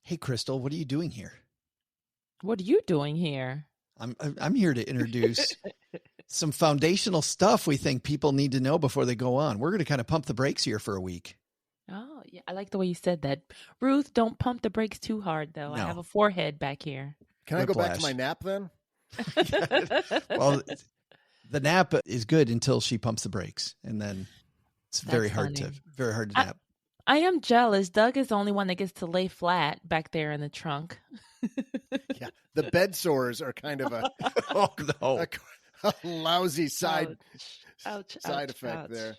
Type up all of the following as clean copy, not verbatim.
Hey, Crystal, what are you doing here? What are you doing here? I'm here to introduce some foundational stuff we think people need to know before they go on. We're going to kind of pump the brakes here for a week. Oh, yeah. I like the way you said that. Ruth, don't pump the brakes too hard, though. No. I have a forehead back here. Can I go back to my nap then? Well, the nap is good until she pumps the brakes, and then it's very hard to nap. I am jealous. Doug is the only one that gets to lay flat back there in the trunk. Yeah, the bed sores are kind of a lousy side effect there.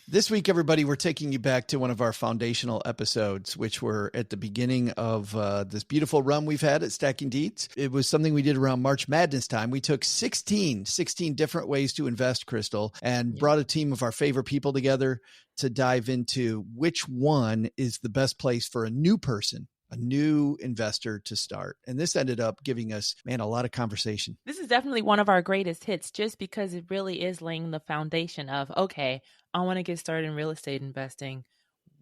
This week, everybody, we're taking you back to one of our foundational episodes, which were at the beginning of this beautiful run we've had at Stacking Deeds. It was something we did around March Madness time. We took 16 different ways to invest, Crystal, and brought a team of our favorite people together to dive into which one is the best place for a new person, a new investor to start. And this ended up giving us, a lot of conversation. This is definitely one of our greatest hits just because it really is laying the foundation of, okay, I want to get started in real estate investing.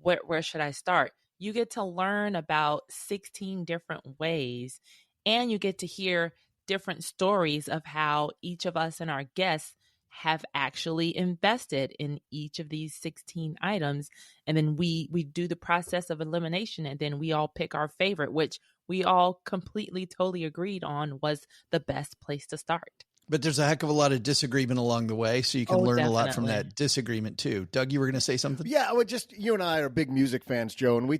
Where should I start? You get to learn about 16 different ways, and you get to hear different stories of how each of us and our guests have actually invested in each of these 16 items. And then we do the process of elimination, and then we all pick our favorite, which we all completely, totally agreed on was the best place to start. But there's a heck of a lot of disagreement along the way, so you can learn a lot from that disagreement too. Doug, you were going to say something? Yeah, well, just you and I are big music fans, Joe, and we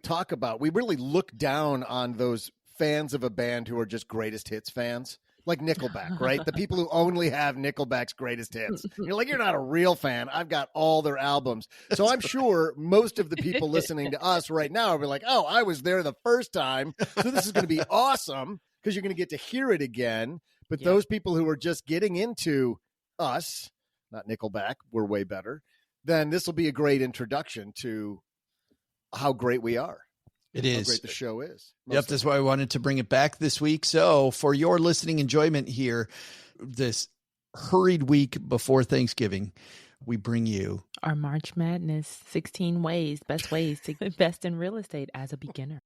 really look down on those fans of a band who are just greatest hits fans. Like Nickelback, right? The people who only have Nickelback's greatest hits. You're like, you're not a real fan. I've got all their albums. So I'm sure most of the people listening to us right now will be like, oh, I was there the first time. So this is going to be awesome because you're going to get to hear it again. But those people who are just getting into us, not Nickelback, we're way better, then this will be a great introduction to how great we are. It is. How great the show is. Yep, that's why I wanted to bring it back this week. So for your listening enjoyment here, this hurried week before Thanksgiving, we bring you our March Madness 16 best ways to invest in real estate as a beginner.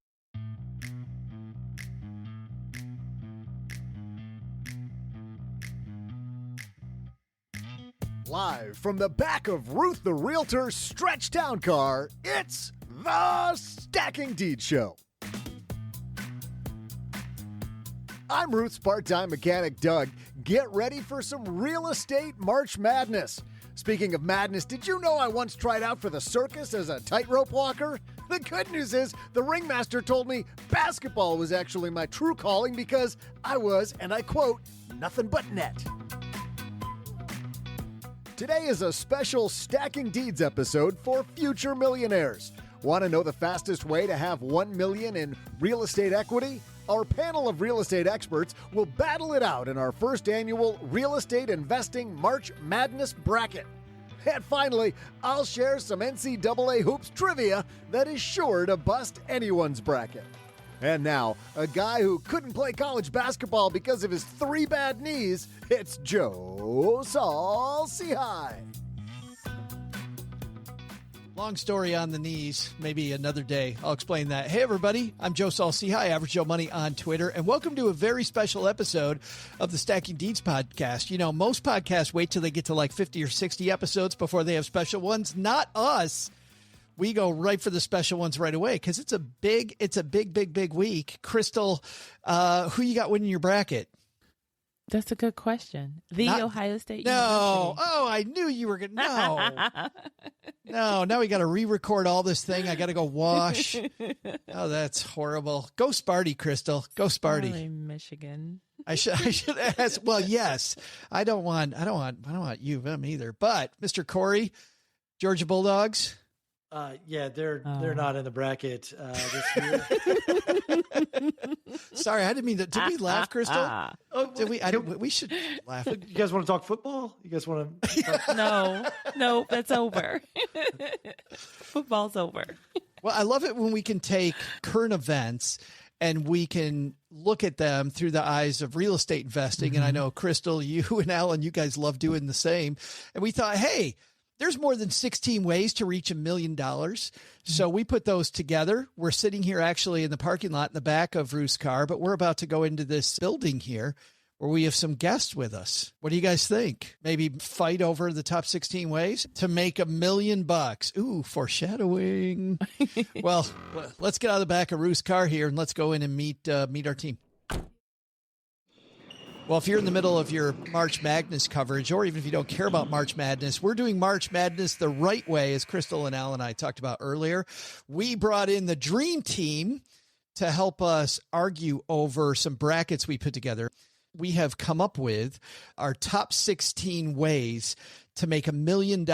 Live from the back of Ruth the Realtor's stretch town car, it's the Stacking Deeds Show. I'm Ruth's part-time mechanic, Doug. Get ready for some real estate March Madness. Speaking of madness, did you know I once tried out for the circus as a tightrope walker? The good news is the ringmaster told me basketball was actually my true calling because I was, and I quote, nothing but net. Today is a special Stacking Deeds episode for future millionaires. Want to know the fastest way to have $1 million in real estate equity? Our panel of real estate experts will battle it out in our first annual Real Estate Investing March Madness Bracket. And finally, I'll share some NCAA hoops trivia that is sure to bust anyone's bracket. And now, a guy who couldn't play college basketball because of his 3 bad knees, it's Joe Saul-Sehy. Long story on the knees, maybe another day. I'll explain that. Hey, everybody. I'm Joe Saul-Sehy, Average Joe Money on Twitter, and welcome to a very special episode of the Stacking Deeds podcast. You know, most podcasts wait till they get to like 50 or 60 episodes before they have special ones. Not us. We go right for the special ones right away because it's a big week. Crystal, who you got winning your bracket? That's a good question. Ohio State University. Oh, I knew you were going to. No, now we got to re-record all this thing. I got to go wash. Oh, that's horrible. Go Sparty, Crystal. Go Sparty. Probably Michigan. I should ask. Well, yes. I don't want U of M either. But Mr. Corey, Georgia Bulldogs. Yeah, they're not in the bracket this year. Sorry, I didn't mean that. Did we laugh, Crystal? Oh, did we? We should laugh. You guys want to talk football? You guys want to? No, that's over. Football's over. Well, I love it when we can take current events and we can look at them through the eyes of real estate investing. Mm-hmm. And I know, Crystal, you and Alan, you guys love doing the same. And we thought, hey, There's more than 16 ways to reach $1 million. So we put those together. We're sitting here actually in the parking lot in the back of Ruth's car, but we're about to go into this building here where we have some guests with us. What do you guys think? Maybe fight over the top 16 ways to make $1 million. Ooh, foreshadowing. Well, let's get out of the back of Ruth's car here and let's go in and meet our team. Well, if you're in the middle of your March Madness coverage, or even if you don't care about March Madness, we're doing March Madness the right way, as Crystal and Al and I talked about earlier. We brought in the dream team to help us argue over some brackets we put together. We have come up with our top 16 ways to make $1 million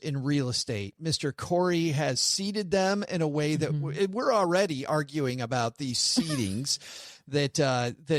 in real estate. Mr. Corey has seeded them in a way that we're already arguing about these seedings that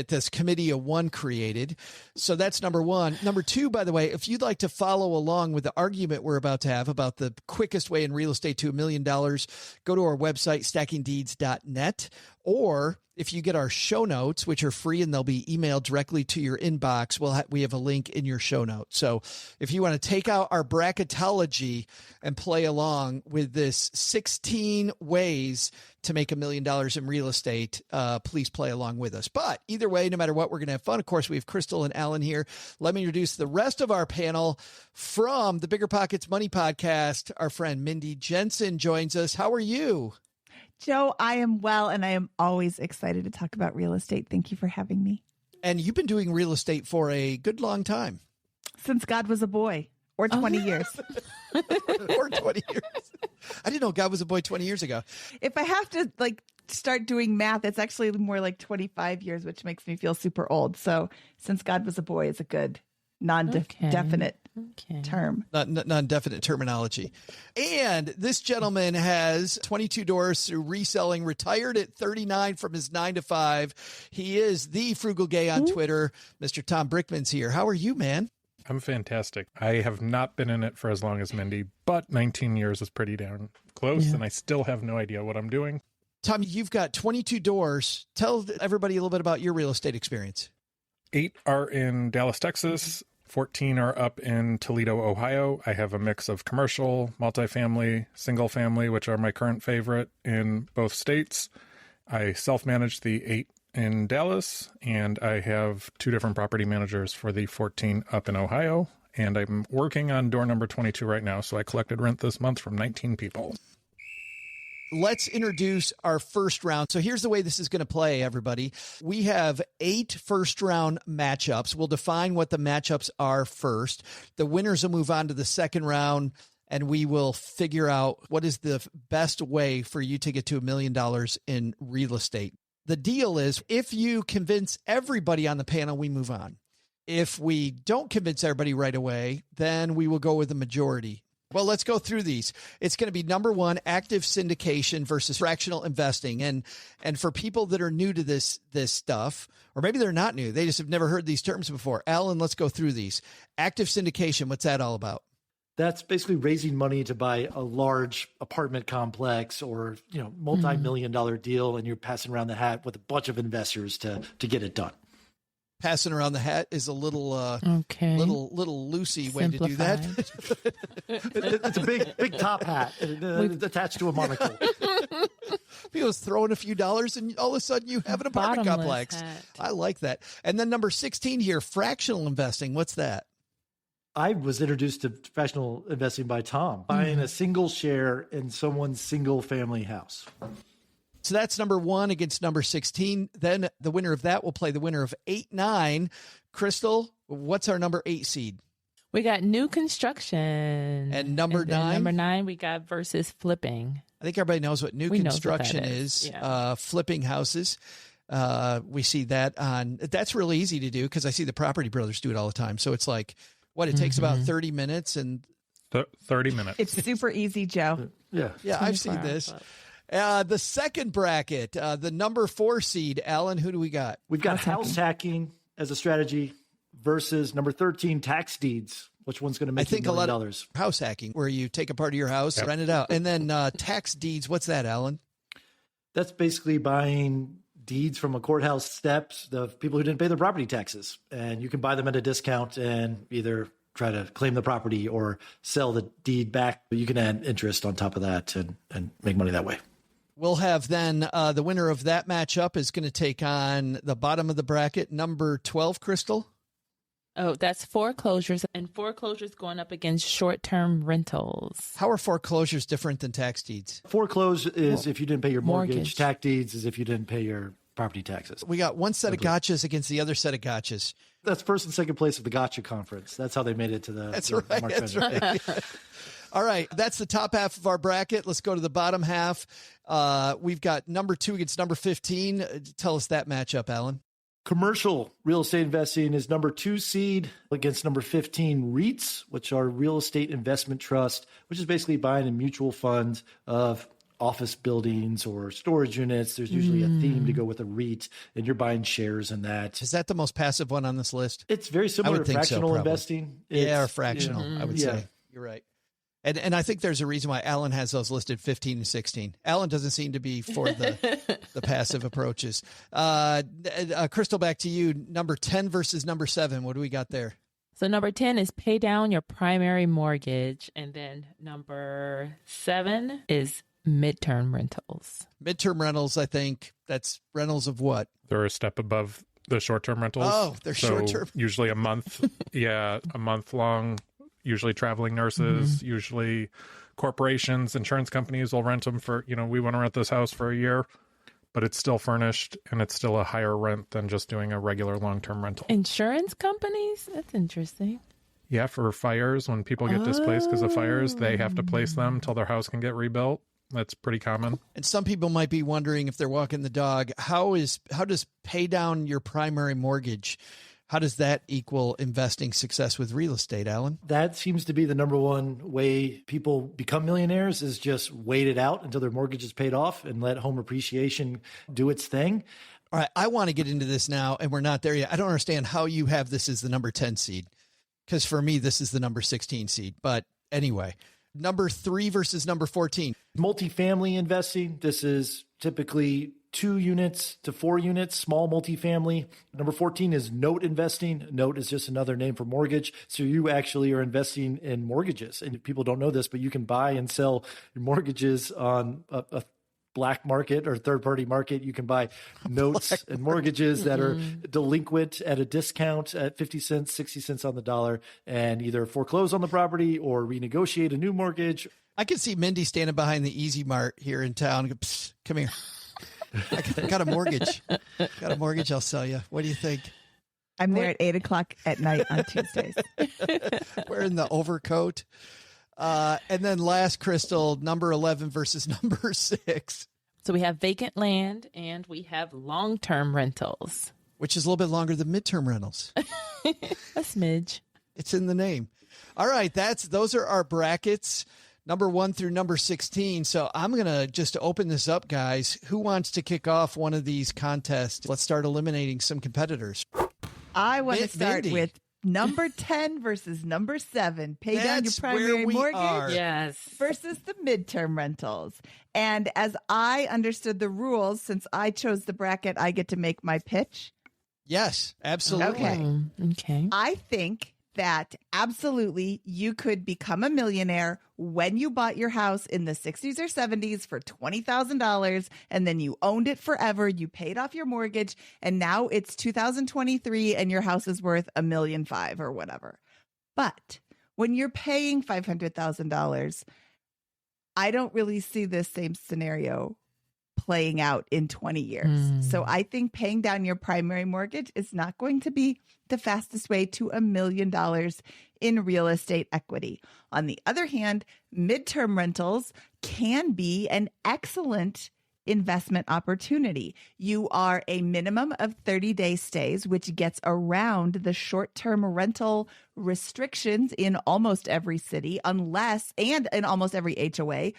this committee of one created. So that's number one. Number two, by the way, if you'd like to follow along with the argument we're about to have about the quickest way in real estate to $1 million, go to our website, stackingdeeds.net, or if you get our show notes, which are free and they'll be emailed directly to your inbox, we have a link in your show notes. So if you want to take out our bracketology and play along with this 16 ways to make $1 million in real estate, please play along with us. But either way, no matter what, we're going to have fun. Of course, we have Crystal and Alan here. Let me introduce the rest of our panel from the Bigger Pockets Money Podcast. Our friend Mindy Jensen joins us. How are you? Joe, I am well, and I am always excited to talk about real estate. Thank you for having me. And you've been doing real estate for a good long time. Since God was a boy, or 20 years. Or 20 years. I didn't know God was a boy 20 years ago. If I have to start doing math, it's actually more like 25 years, which makes me feel super old. So since God was a boy is a good non-definite term. Non-definite terminology. And this gentleman has 22 doors through reselling, retired at 39 from his 9-to-5. He is the Frugal Gay on Twitter. Mr. Tom Brickman's here. How are you, man? I'm fantastic. I have not been in it for as long as Mindy, but 19 years is pretty darn close, and I still have no idea what I'm doing. Tom, you've got 22 doors. Tell everybody a little bit about your real estate experience. 8 are in Dallas, Texas. 14 are up in Toledo, Ohio. I have a mix of commercial, multifamily, single family, which are my current favorite in both states. I self-manage the 8 in Dallas, and I have 2 different property managers for the 14 up in Ohio. And I'm working on door number 22 right now, so I collected rent this month from 19 people. Let's introduce our first round. So here's the way this is going to play, everybody. We have 8 first-round matchups. We'll define what the matchups are first. The winners will move on to the second round, and we will figure out what is the best way for you to get to $1 million in real estate. The deal is, if you convince everybody on the panel, we move on. If we don't convince everybody right away, then we will go with the majority. Well, let's go through these. It's going to be number 1, active syndication versus fractional investing. And for people that are new to this stuff, or maybe they're not new, they just have never heard these terms before. Alan, let's go through these. Active syndication, what's that all about? That's basically raising money to buy a large apartment complex or, multi-million-dollar deal, and you're passing around the hat with a bunch of investors to get it done. Passing around the hat is a little little loosey way to do that. It's a big top hat attached to a monocle. People's throwing a few dollars and all of a sudden you have an apartment complex. Hat. I like that. And then number 16 here, fractional investing. What's that? I was introduced to fractional investing by Tom, buying a single share in someone's single family house. So that's number 1 against number 16. Then the winner of that will play the winner of 8, 9. Crystal, what's our number 8 seed? We got new construction. And number 9? Number 9, we got versus flipping. I think everybody knows what new construction is. Yeah. Flipping houses. We see that that's really easy to do because I see the property brothers do it all the time. So it's like, it takes about 30 minutes and 30 minutes. It's super easy, Joe. Yeah, I've seen this. The second bracket, the number 4 seed, Alan, who do we got? We've got house hacking as a strategy versus number 13, tax deeds. Which one's going to make $1 million? House hacking, where you take apart of your house, rent it out. And then tax deeds, what's that, Alan? That's basically buying deeds from a courthouse steps, the people who didn't pay their property taxes. And you can buy them at a discount and either try to claim the property or sell the deed back. You can add interest on top of that and make money that way. We'll have then the winner of that matchup is going to take on the bottom of the bracket, number 12, Crystal. Oh, that's foreclosures, and foreclosures going up against short-term rentals. How are foreclosures different than tax deeds? Foreclose is if you didn't pay your mortgage. Mortgage. Tax deeds is if you didn't pay your property taxes. We got one set of gotchas against the other set of gotchas. That's first and second place of the gotcha conference. That's how they made it to the. That's the right. March That's Madness. right. All right. That's the top half of our bracket. Let's go to the bottom half. We've got number 2 against number 15. Tell us that matchup, Alan. Commercial real estate investing is number 2 seed against number 15 REITs, which are real estate investment trust, which is basically buying a mutual fund of office buildings or storage units. There's usually a theme to go with a REIT, and you're buying shares in that. Is that the most passive one on this list? It's very similar to think so, fractional probably. investing. Or It's, fractional, I would say. You're right. And I think there's a reason why Alan has those listed 15 and 16. Alan doesn't seem to be for the passive approaches. Crystal, back to you. Number 10 versus number 7. What do we got there? So number 10 is pay down your primary mortgage. And then number 7 is midterm rentals. Midterm rentals, I think. That's rentals of what? They're a step above the short-term rentals. Oh, they're short-term. Usually a month. Yeah, a month long. Usually traveling nurses, usually corporations, insurance companies will rent them for, we want to rent this house for a year, but it's still furnished and it's still a higher rent than just doing a regular long-term rental. Insurance companies? That's interesting. Yeah, for fires, when people get displaced because of fires, they have to place them till their house can get rebuilt. That's pretty common. And some people might be wondering, if they're walking the dog, how does pay down your primary mortgage, how does that equal investing success with real estate, Alan? That seems to be the number one way people become millionaires, is just wait it out until their mortgage is paid off and let home appreciation do its thing. All right, I want to get into this now, and we're not there yet. I don't understand how you have this as the number 10 seed, because for me, this is the number 16 seed. But anyway, number 3 versus number 14. Multifamily investing. This is typically 2 units to 4 units, small multifamily. Number 14 is note investing. Note is just another name for mortgage. So you actually are investing in mortgages. And people don't know this, but you can buy and sell your mortgages on a black market or third-party market. You can buy notes and mortgages that are delinquent at a discount at 50 cents, 60 cents on the dollar, and either foreclose on the property or renegotiate a new mortgage. I can see Mindy standing behind the Easy Mart here in town. Go, psst, come here. I got a mortgage. Got a mortgage. I'll sell you. What do you think? I'm there at 8:00 at night on Tuesdays. Wearing the overcoat. And then last, Crystal, number 11 versus number 6. So we have vacant land and we have long-term rentals. Which is a little bit longer than midterm rentals. A smidge. It's in the name. All right, those are our brackets, number 1 through number 16. So I'm going to just open this up, guys. Who wants to kick off one of these contests? Let's start eliminating some competitors. I want to start Mindy. with number 10 versus number 7. Pay down your That's primary where we mortgage are. Yes. versus the midterm rentals. And as I understood the rules, since I chose the bracket, I get to make my pitch. Yes, absolutely. Okay. Okay. I think that absolutely you could become a millionaire when you bought your house in the 60s or 70s for $20,000 and then you owned it forever. You paid off your mortgage and now it's 2023 and your house is worth $1.5 million or whatever. But when you're paying $500,000, I don't really see this same scenario playing out in 20 years. So I think paying down your primary mortgage is not going to be the fastest way to $1 million in real estate equity. On the other hand, midterm rentals can be an excellent investment opportunity. You are a minimum of 30-day stays, which gets around the short-term rental restrictions in almost every city, and in almost every HOA.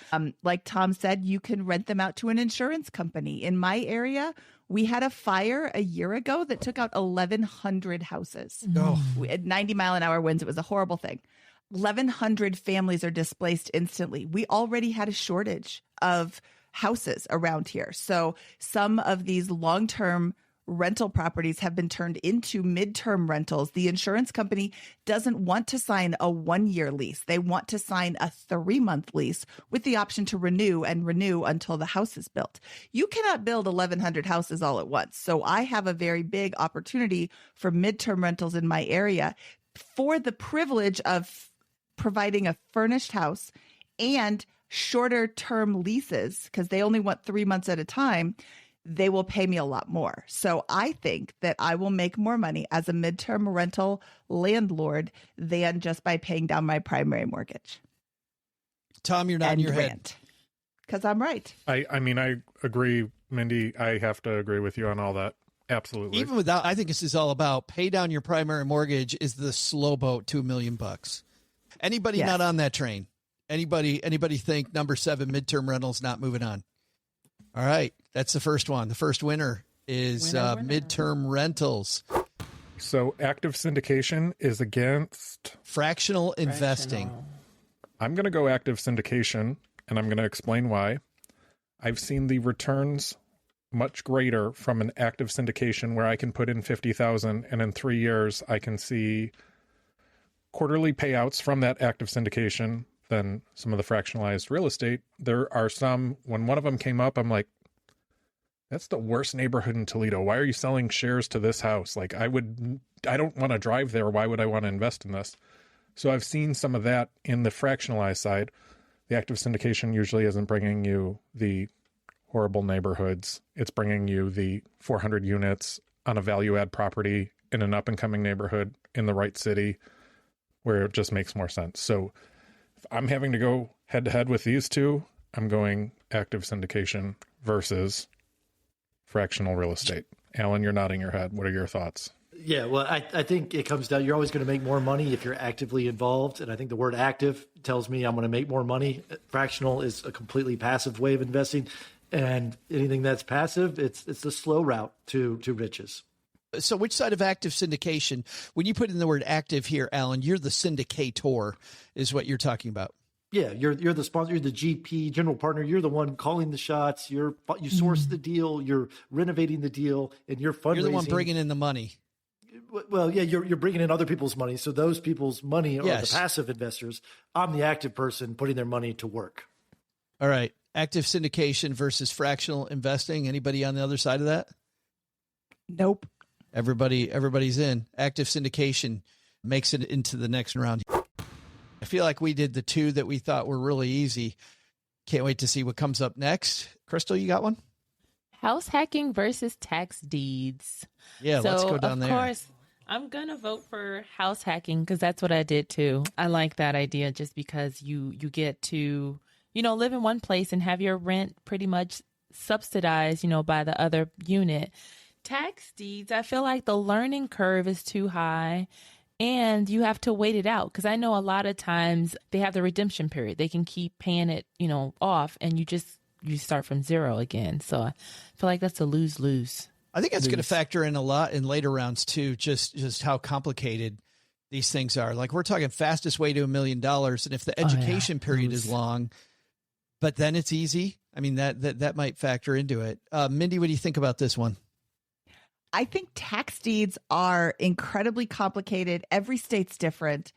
Like Tom said, you can rent them out to an insurance company. In my area, we had a fire a year ago that took out 1,100 houses. Oh. We had 90-mile-an-hour winds. It was a horrible thing. 1,100 families are displaced instantly. We already had a shortage of houses around here. So some of these long-term rental properties have been turned into midterm rentals. The insurance company doesn't want to sign a 1-year lease. They want to sign a 3-month lease with the option to renew until the house is built. You cannot build 1,100 houses all at once. So I have a very big opportunity for midterm rentals in my area for the privilege of providing a furnished house and shorter term leases, because they only want 3 months at a time. They will pay me a lot more. So I think that I will make more money as a midterm rental landlord than just by paying down my primary mortgage. Tom, you're nodding your head. Because I'm right. I mean, I agree, Mindy. I have to agree with you on all that. Absolutely. Even without, I think this is all about pay down your primary mortgage is the slow boat to $1 million. Anybody not on that train? Anybody think number 7 midterm rentals not moving on? All right. That's the first one. The first winner is midterm rentals. So active syndication is against fractional investing. I'm going to go active syndication, and I'm going to explain why. I've seen the returns much greater from an active syndication where I can put in $50,000 and in 3 years I can see quarterly payouts from that active syndication than some of the fractionalized real estate. There are some, when one of them came up, I'm like, that's the worst neighborhood in Toledo. Why are you selling shares to this house? Like I don't want to drive there. Why would I want to invest in this? So I've seen some of that in the fractionalized side. The active syndication usually isn't bringing you the horrible neighborhoods. It's bringing you the 400 units on a value add property in an up and coming neighborhood in the right city where it just makes more sense. So if I'm having to go head to head with these two, I'm going active syndication versus fractional real estate. Alan, you're nodding your head. What are your thoughts? Yeah, well, I think it comes down, you're always going to make more money if you're actively involved. And I think the word active tells me I'm going to make more money. Fractional is a completely passive way of investing. And anything that's passive, it's the slow route to riches. So which side of active syndication, when you put in the word active here, Alan, you're the syndicator is what you're talking about. Yeah, you're the sponsor, you're the GP, general partner. You're the one calling the shots. You source the deal. You're renovating the deal, and you're fundraising. You're the one bringing in the money. Well, yeah, you're bringing in other people's money. So those people's money are the passive investors. I'm the active person putting their money to work. All right, active syndication versus fractional investing. Anybody on the other side of that? Nope. Everybody's in. Active syndication makes it into the next round. I feel like we did the two that we thought were really easy. Can't wait to see what comes up next. Crystal, you got one? House hacking versus tax deeds. Yeah, let's go down there. Of course, I'm going to vote for house hacking because that's what I did too. I like that idea just because you get to, live in one place and have your rent pretty much subsidized, by the other unit. Tax deeds, I feel like the learning curve is too high. And you have to wait it out because I know a lot of times they have the redemption period. They can keep paying it, off and you start from zero again. So I feel like that's a lose-lose. I think that's going to factor in a lot in later rounds too, just how complicated these things are. Like we're talking fastest way to $1 million. And if the education period is long, but then it's easy. I mean, that might factor into it. Mindy, what do you think about this one? I think tax deeds are incredibly complicated. Every state's different.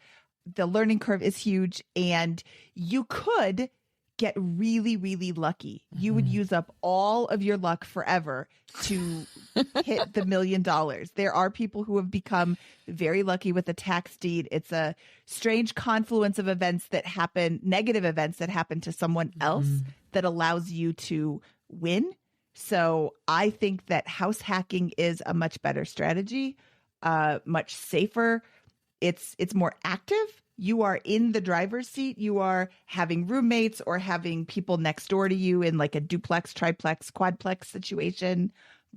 The learning curve is huge, and you could get really, really lucky. You would use up all of your luck forever to hit the $1 million. There are people who have become very lucky with a tax deed. It's a strange confluence of events that happen, negative events that happen to someone else that allows you to win. So I think that house hacking is a much better strategy, much safer. It's more active. You are in the driver's seat. You are having roommates or having people next door to you in like a duplex, triplex, quadplex situation.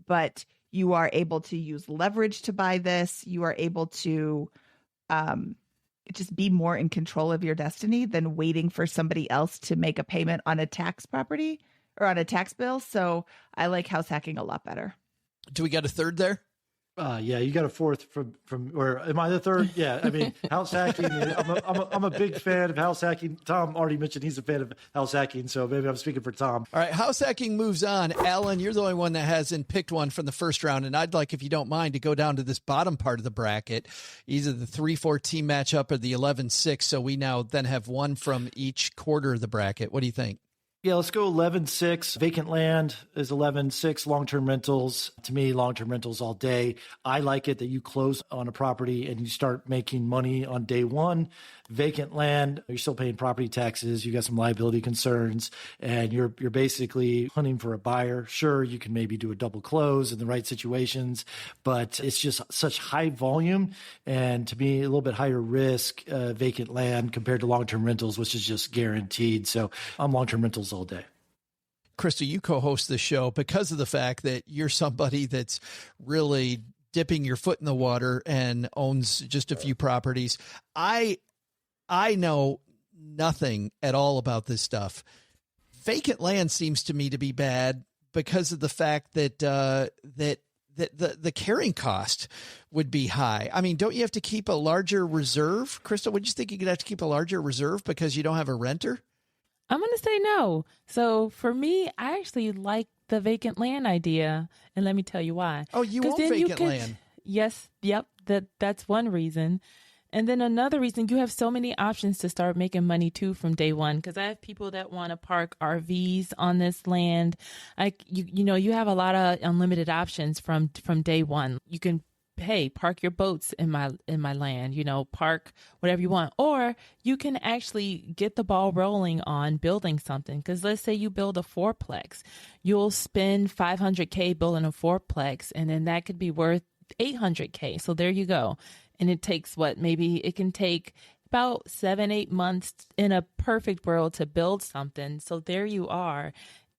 But you are able to use leverage to buy this. You are able to just be more in control of your destiny than waiting for somebody else to make a payment on a tax property or on a tax bill. So I like house hacking a lot better. Do we got a third there? Yeah, you got a fourth from, or am I the third? Yeah, I mean, house hacking. I'm a big fan of house hacking. Tom already mentioned he's a fan of house hacking, so maybe I'm speaking for Tom. All right, house hacking moves on. Alan, you're the only one that hasn't picked one from the first round, and I'd like, if you don't mind, to go down to this bottom part of the bracket, either the 3-4 team matchup or the 11-6, so we now then have one from each quarter of the bracket. What do you think? Yeah, let's go 11-6. Vacant land is 11-6. Long-term rentals, to me, long-term rentals all day. I like it that you close on a property and you start making money on day one. Vacant land, you're still paying property taxes. You got some liability concerns, and you're basically hunting for a buyer. Sure, you can maybe do a double close in the right situations, but it's just such high volume, and to me, a little bit higher risk vacant land compared to long-term rentals, which is just guaranteed. So I'm long-term rentals all day. Crystal, you co-host the show because of the fact that you're somebody that's really dipping your foot in the water and owns just a few properties. I know nothing at all about this stuff. Vacant land seems to me to be bad because of the fact that the carrying cost would be high. I mean, don't you have to keep a larger reserve? Crystal, would you think you could have to keep a larger reserve because you don't have a renter? I'm going to say no. So for me, I actually like the vacant land idea. And let me tell you why. Oh, you own vacant land. Yes. Yep. That's one reason. And then another reason, you have so many options to start making money too from day one. Because I have people that want to park RVs on this land. You have a lot of unlimited options from day one. You can park your boats in my land, park whatever you want, or you can actually get the ball rolling on building something. Because let's say you build a fourplex, you'll spend $500K building a fourplex, and then that could be worth $800K. So there you go. And it takes maybe it can take about 7-8 months in a perfect world to build something. So there you are.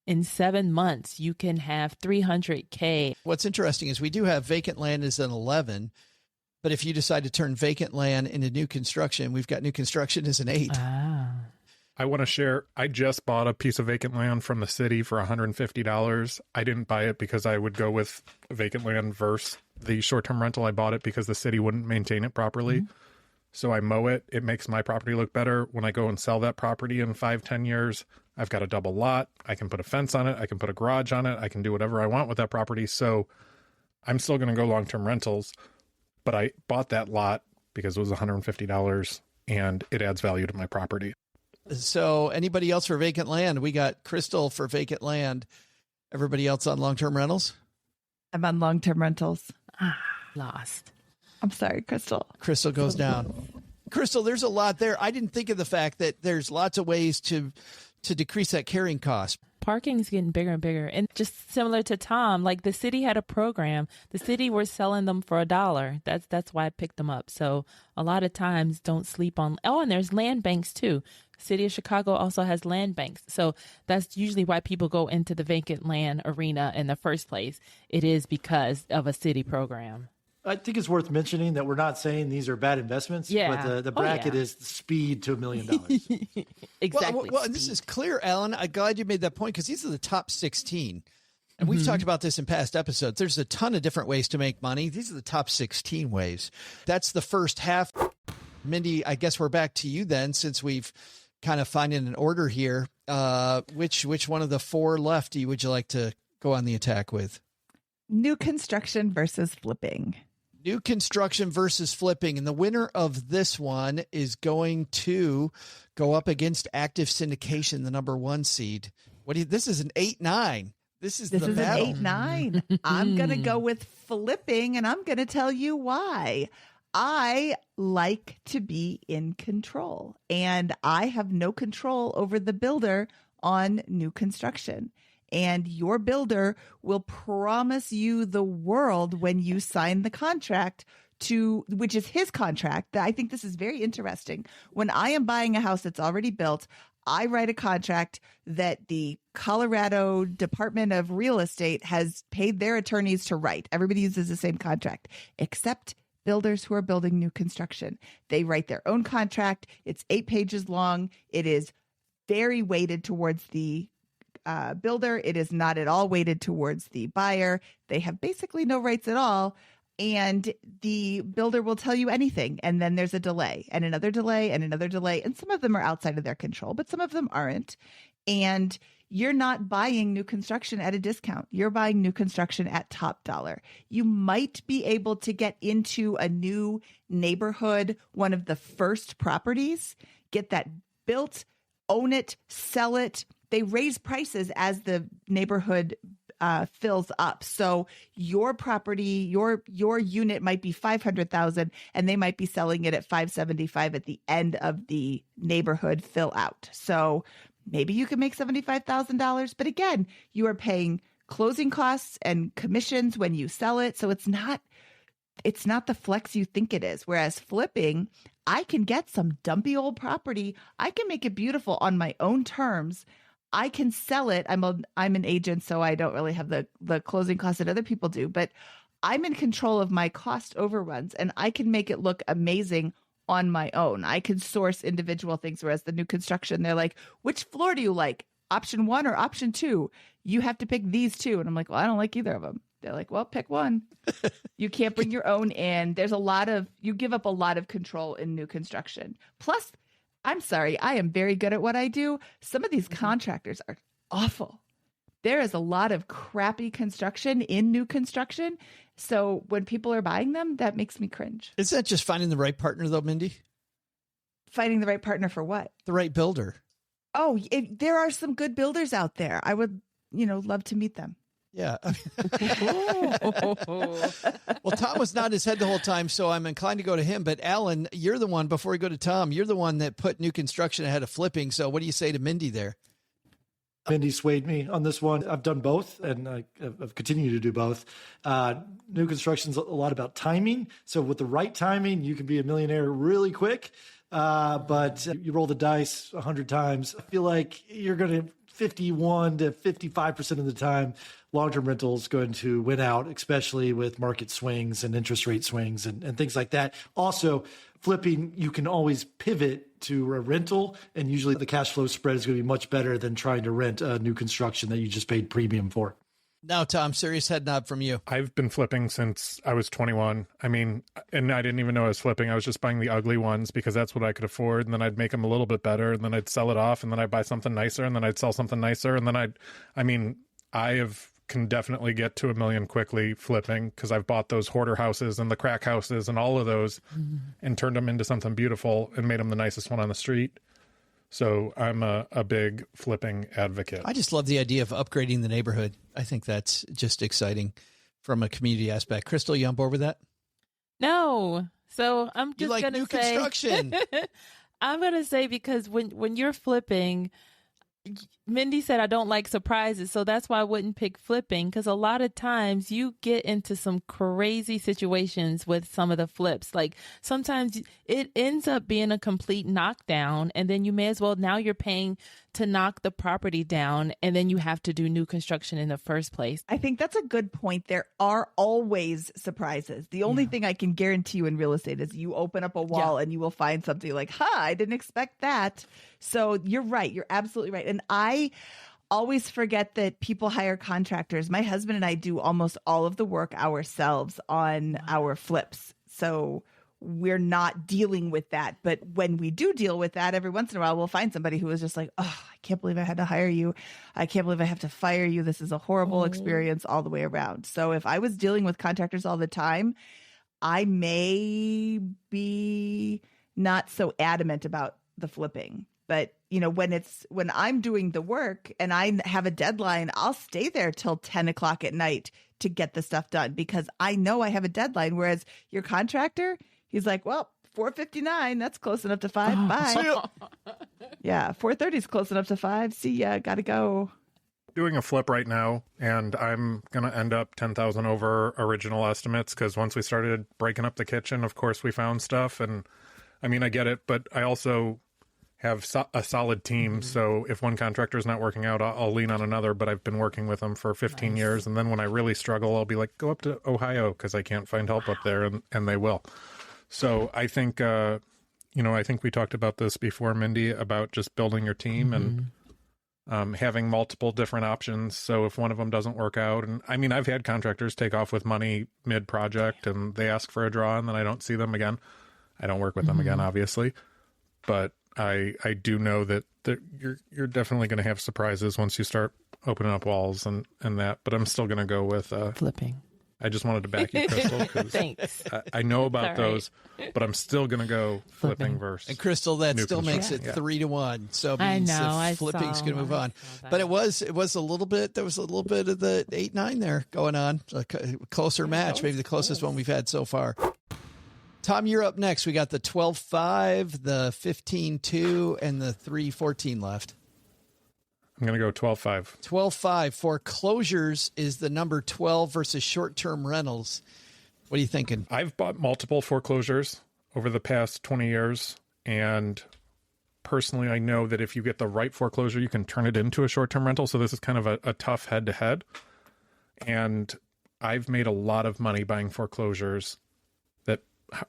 In 7 months, you can have $300K. What's interesting is we do have vacant land as an 11, but if you decide to turn vacant land into new construction, we've got new construction as an 8. Ah. I want to share. I just bought a piece of vacant land from the city for $150. I didn't buy it because I would go with vacant land versus the short-term rental. I bought it because the city wouldn't maintain it properly. Mm-hmm. So I mow it. It makes my property look better. When I go and sell that property in 5-10 years, I've got a double lot. I can put a fence on it. I can put a garage on it. I can do whatever I want with that property. So I'm still going to go long-term rentals, but I bought that lot because it was $150 and it adds value to my property. So anybody else for vacant land? We got Crystal for vacant land. Everybody else on long-term rentals? I'm on long-term rentals. Lost. I'm sorry, Crystal. Crystal goes down. Crystal, there's a lot there. I didn't think of the fact that there's lots of ways to decrease that carrying cost. Parking is getting bigger and bigger. And just similar to Tom, like the city had a program. The city were selling them for $1. That's why I picked them up. So a lot of times don't sleep on. Oh, and there's land banks too. City of Chicago also has land banks. So that's usually why people go into the vacant land arena in the first place. It is because of a city program. I think it's worth mentioning that we're not saying these are bad investments, but the bracket is speed to $1 million. Exactly. Well, and this is clear, Alan. I'm glad you made that point because these are the top 16. And we've talked about this in past episodes. There's a ton of different ways to make money. These are the top 16 ways. That's the first half. Mindy, I guess we're back to you then, since we've kind of finding an order here. Which one of the 4 left would you like to go on the attack with? New construction versus flipping. New construction versus flipping. And the winner of this one is going to go up against active syndication, the number 1 seed. This is an 8-9. This is an 8-9. I'm going to go with flipping, and I'm going to tell you why. I like to be in control, and I have no control over the builder on new construction. And your builder will promise you the world when you sign the contract which is his contract. I think this is very interesting. When I am buying a house that's already built, I write a contract that the Colorado Department of Real Estate has paid their attorneys to write. Everybody uses the same contract, except builders who are building new construction. They write their own contract. It's 8 pages long. It is very weighted towards the builder. It is not at all weighted towards the buyer. They have basically no rights at all. and the builder will tell you anything. And then there's a delay and another delay and another delay. And some of them are outside of their control, but some of them aren't. And you're not buying new construction at a discount. You're buying new construction at top dollar. You might be able to get into a new neighborhood, one of the first properties, get that built, own it, sell it. They raise prices as the neighborhood fills up. So your property, your unit might be 500,000 and they might be selling it at 575 at the end of the neighborhood fill out. So maybe you can make $75,000, but again, you are paying closing costs and commissions when you sell it. So it's not the flex you think it is. Whereas flipping, I can get some dumpy old property. I can make it beautiful on my own terms. I can sell it. I'm an agent, so I don't really have the closing costs that other people do, but I'm in control of my cost overruns and I can make it look amazing on my own. I can source individual things, whereas the new construction, they're like, which floor do you like? Option 1 or option 2? You have to pick these two. And I'm like, well, I don't like either of them. They're like, well, pick one. You can't bring your own in. You give up a lot of control in new construction. Plus, I'm sorry, I am very good at what I do. Some of these contractors are awful. There is a lot of crappy construction in new construction. So when people are buying them, that makes me cringe. Is that just finding the right partner, though, Mindy? Finding the right partner for what? The right builder. Oh, there are some good builders out there. I would, love to meet them. Yeah. Well, Tom was nodding his head the whole time, so I'm inclined to go to him. But Alan, you're the one, before we go to Tom, you're the one that put new construction ahead of flipping. So what do you say to Mindy there? Mindy swayed me on this one. I've done both, and I've continued to do both. New construction's a lot about timing. So with the right timing, you can be a millionaire really quick. But you roll the dice 100 times. I feel like you're going to 51 to 55% of the time, long-term rental is going to win out, especially with market swings and interest rate swings and things like that. Also, flipping, you can always pivot to a rental, and usually the cash flow spread is going to be much better than trying to rent a new construction that you just paid premium for. Now, Tom, serious head nod from you. I've been flipping since I was 21. I mean, and I didn't even know I was flipping. I was just buying the ugly ones because that's what I could afford. And then I'd make them a little bit better, and then I'd sell it off, and then I'd buy something nicer, and then I'd sell something nicer. And then can definitely get to $1 million quickly flipping because I've bought those hoarder houses and the crack houses and all of those and turned them into something beautiful and made them the nicest one on the street. So I'm a big flipping advocate. I just love the idea of upgrading the neighborhood. I think that's just exciting from a community aspect. Crystal, you on board with that? No. So I'm just going to say construction. I'm going to say, because when you're flipping, Mindy said I don't like surprises, so that's why I wouldn't pick flipping, because a lot of times you get into some crazy situations with some of the flips. Like sometimes it ends up being a complete knockdown, and then you may as well, now you're paying to knock the property down, and then you have to do new construction in the first place. I think that's a good point. There are always surprises. The only thing I can guarantee you in real estate is you open up a wall and you will find something like, I didn't expect that. So you're right. You're absolutely right. And I always forget that people hire contractors. My husband and I do almost all of the work ourselves on our flips. So we're not dealing with that. But when we do deal with that, every once in a while, we'll find somebody who is just like, I can't believe I had to hire you. I can't believe I have to fire you. This is a horrible experience all the way around. So if I was dealing with contractors all the time, I may be not so adamant about the flipping. But, when I'm doing the work and I have a deadline, I'll stay there till 10 o'clock at night to get the stuff done because I know I have a deadline. Whereas your contractor, he's like, well, 4:59, that's close enough to 5. Bye. Yeah, 4:30 is close enough to 5. See ya, gotta go. Doing a flip right now, and I'm going to end up 10,000 over original estimates because once we started breaking up the kitchen, of course, we found stuff. And I mean, I get it, but I also have a solid team. So if one contractor is not working out, I'll lean on another, but I've been working with them for 15 years. And then when I really struggle, I'll be like, go up to Ohio because I can't find help up there. And they will. So I think, I think we talked about this before, Mindy, about just building your team. And having multiple different options. So if one of them doesn't work out, and I mean, I've had contractors take off with money mid-project and they ask for a draw and then I don't see them again. I don't work with them again, obviously. But I do know that you're definitely going to have surprises once you start opening up walls and that. But I'm still going to go with flipping. I just wanted to back you, Crystal, because Thanks. I know about those, but I'm still going to go flipping versus. And Crystal, that new still makes it construction. 3-1. So it I means know, I flipping's saw going to move on. that. But it was a little bit. There was a little bit of the 8-9 there going on. A closer match, maybe the closest one we've had so far. Tom, you're up next. We got the 12-5, the 15-2, and the 3-14 left. I'm going to go 12-5. 12-5. Foreclosures is the number 12 versus short-term rentals. What are you thinking? I've bought multiple foreclosures over the past 20 years. And personally, I know that if you get the right foreclosure, you can turn it into a short-term rental. So this is kind of a tough head-to-head. And I've made a lot of money buying foreclosures that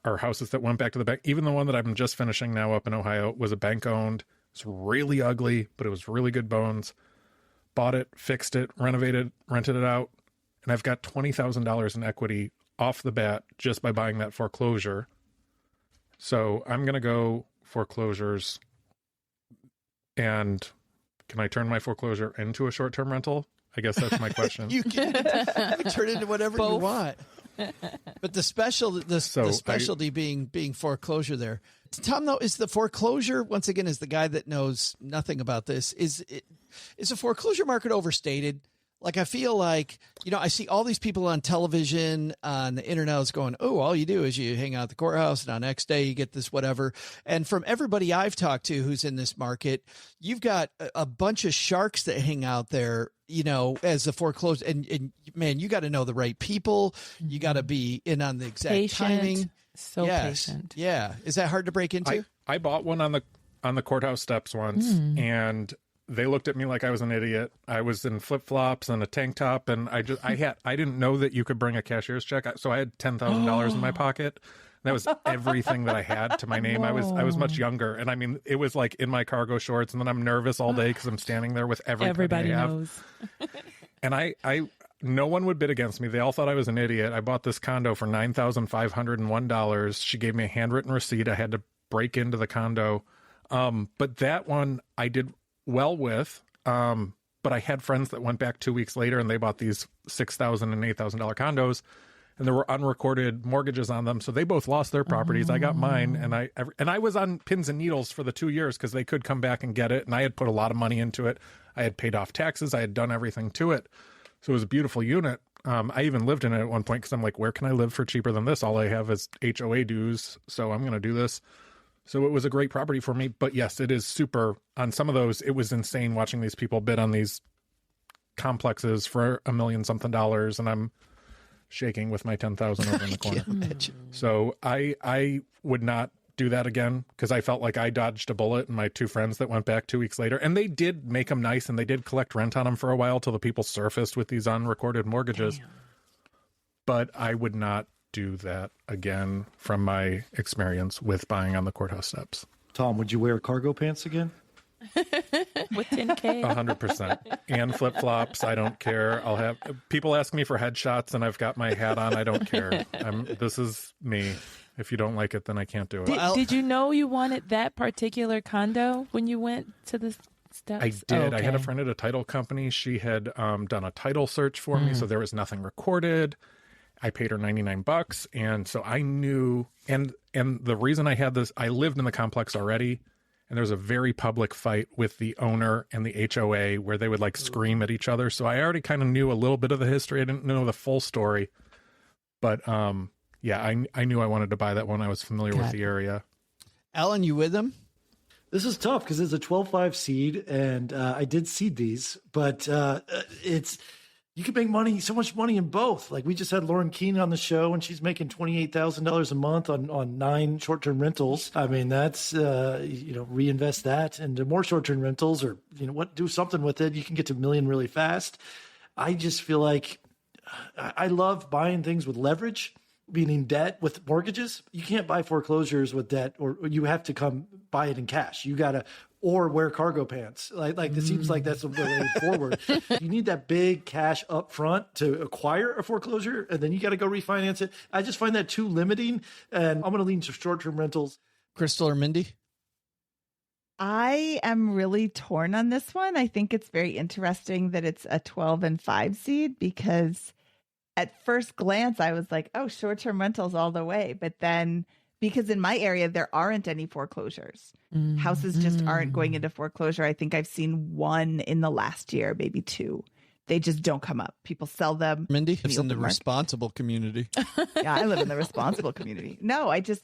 are houses that went back to the bank. Even the one that I'm just finishing now up in Ohio was a bank-owned. It's really ugly, but it was really good bones. Bought it, fixed it, renovated, rented it out, and I've got $20,000 in equity off the bat just by buying that foreclosure. So I'm going to go foreclosures. And can I turn my foreclosure into a short-term rental? I guess that's my question. You can turn it into whatever you want. But the specialty being foreclosure there. Tom, though, is the foreclosure, once again, as the guy that knows nothing about this, is the foreclosure market overstated? Like, I feel like, I see all these people on television, on the internet going, oh, all you do is you hang out at the courthouse and on X day you get this whatever. And from everybody I've talked to who's in this market, you've got a bunch of sharks that hang out there, as the foreclosure. And man, you got to know the right people. You got to be in on the exact timing. So patient. Yeah. Is that hard to break into? I bought one on the courthouse steps once, and they looked at me like I was an idiot. I was in flip-flops and a tank top, and I didn't know that you could bring a cashier's check. So I had $10,000 in my pocket. That was everything that I had to my name. I was much younger, and I mean, it was like in my cargo shorts, and then I'm nervous all day because I'm standing there with everybody I have. Knows. And I no one would bid against me. They all thought I was an idiot. I bought this condo for $9,501. She gave me a handwritten receipt. I had to break into the condo. But that one I did well with. But I had friends that went back 2 weeks later and they bought these $6,000 and $8,000 condos, and there were unrecorded mortgages on them. So they both lost their properties. I got mine, and I was on pins and needles for the 2 years because they could come back and get it. And I had put a lot of money into it. I had paid off taxes. I had done everything to it. So it was a beautiful unit. I even lived in it at one point because I'm like, where can I live for cheaper than this? All I have is HOA dues. So I'm going to do this. So it was a great property for me. But yes, it is super. On some of those, it was insane watching these people bid on these complexes for $1 million something, and I'm shaking with my 10,000 over in the corner. So I would not do that again because I felt like I dodged a bullet, and my two friends that went back 2 weeks later, and they did make them nice and they did collect rent on them for a while till the people surfaced with these unrecorded mortgages. Damn. But I would not do that again from my experience with buying on the courthouse steps. Tom, would you wear cargo pants again? With 10K? 100%. And flip-flops. I don't care. I'll have people ask me for headshots and I've got my hat on. I don't care. This is me. If you don't like it, then I can't do it. Did you know you wanted that particular condo when you went to the steps? I did. Oh, okay. I had a friend at a title company. She had done a title search for me, so there was nothing recorded. I paid her $99, and so I knew. And the reason I had this, I lived in the complex already, and there was a very public fight with the owner and the HOA where they would like scream at each other. So I already kind of knew a little bit of the history. I didn't know the full story, but yeah, I knew I wanted to buy that one. I was familiar with the area. Alan, you with them? This is tough because it's a 12-5 seed, and I did seed these, but you could make so much money in both. Like we just had Lauren Keene on the show, and she's making $28,000 a month on 9 short-term rentals. I mean, that's reinvest that into more short-term rentals, or do something with it. You can get to $1 million really fast. I just feel like I love buying things with leverage. Meaning debt with mortgages. You can't buy foreclosures with debt, or you have to come buy it in cash. You got to or wear cargo pants. Like it seems like that's the way forward. You need that big cash up front to acquire a foreclosure, and then you got to go refinance it. I just find that too limiting, and I'm going to lean to short-term rentals. Crystal or Mindy? I am really torn on this one. I think it's very interesting that it's a 12 and 5 seed, because at first glance, I was like, oh, short-term rentals all the way. But then, because in my area, there aren't any foreclosures. Houses just aren't going into foreclosure. I think I've seen one in the last year, maybe two. They just don't come up. People sell them. Mindy lives in the responsible community. Yeah, I live in the responsible community. No, it's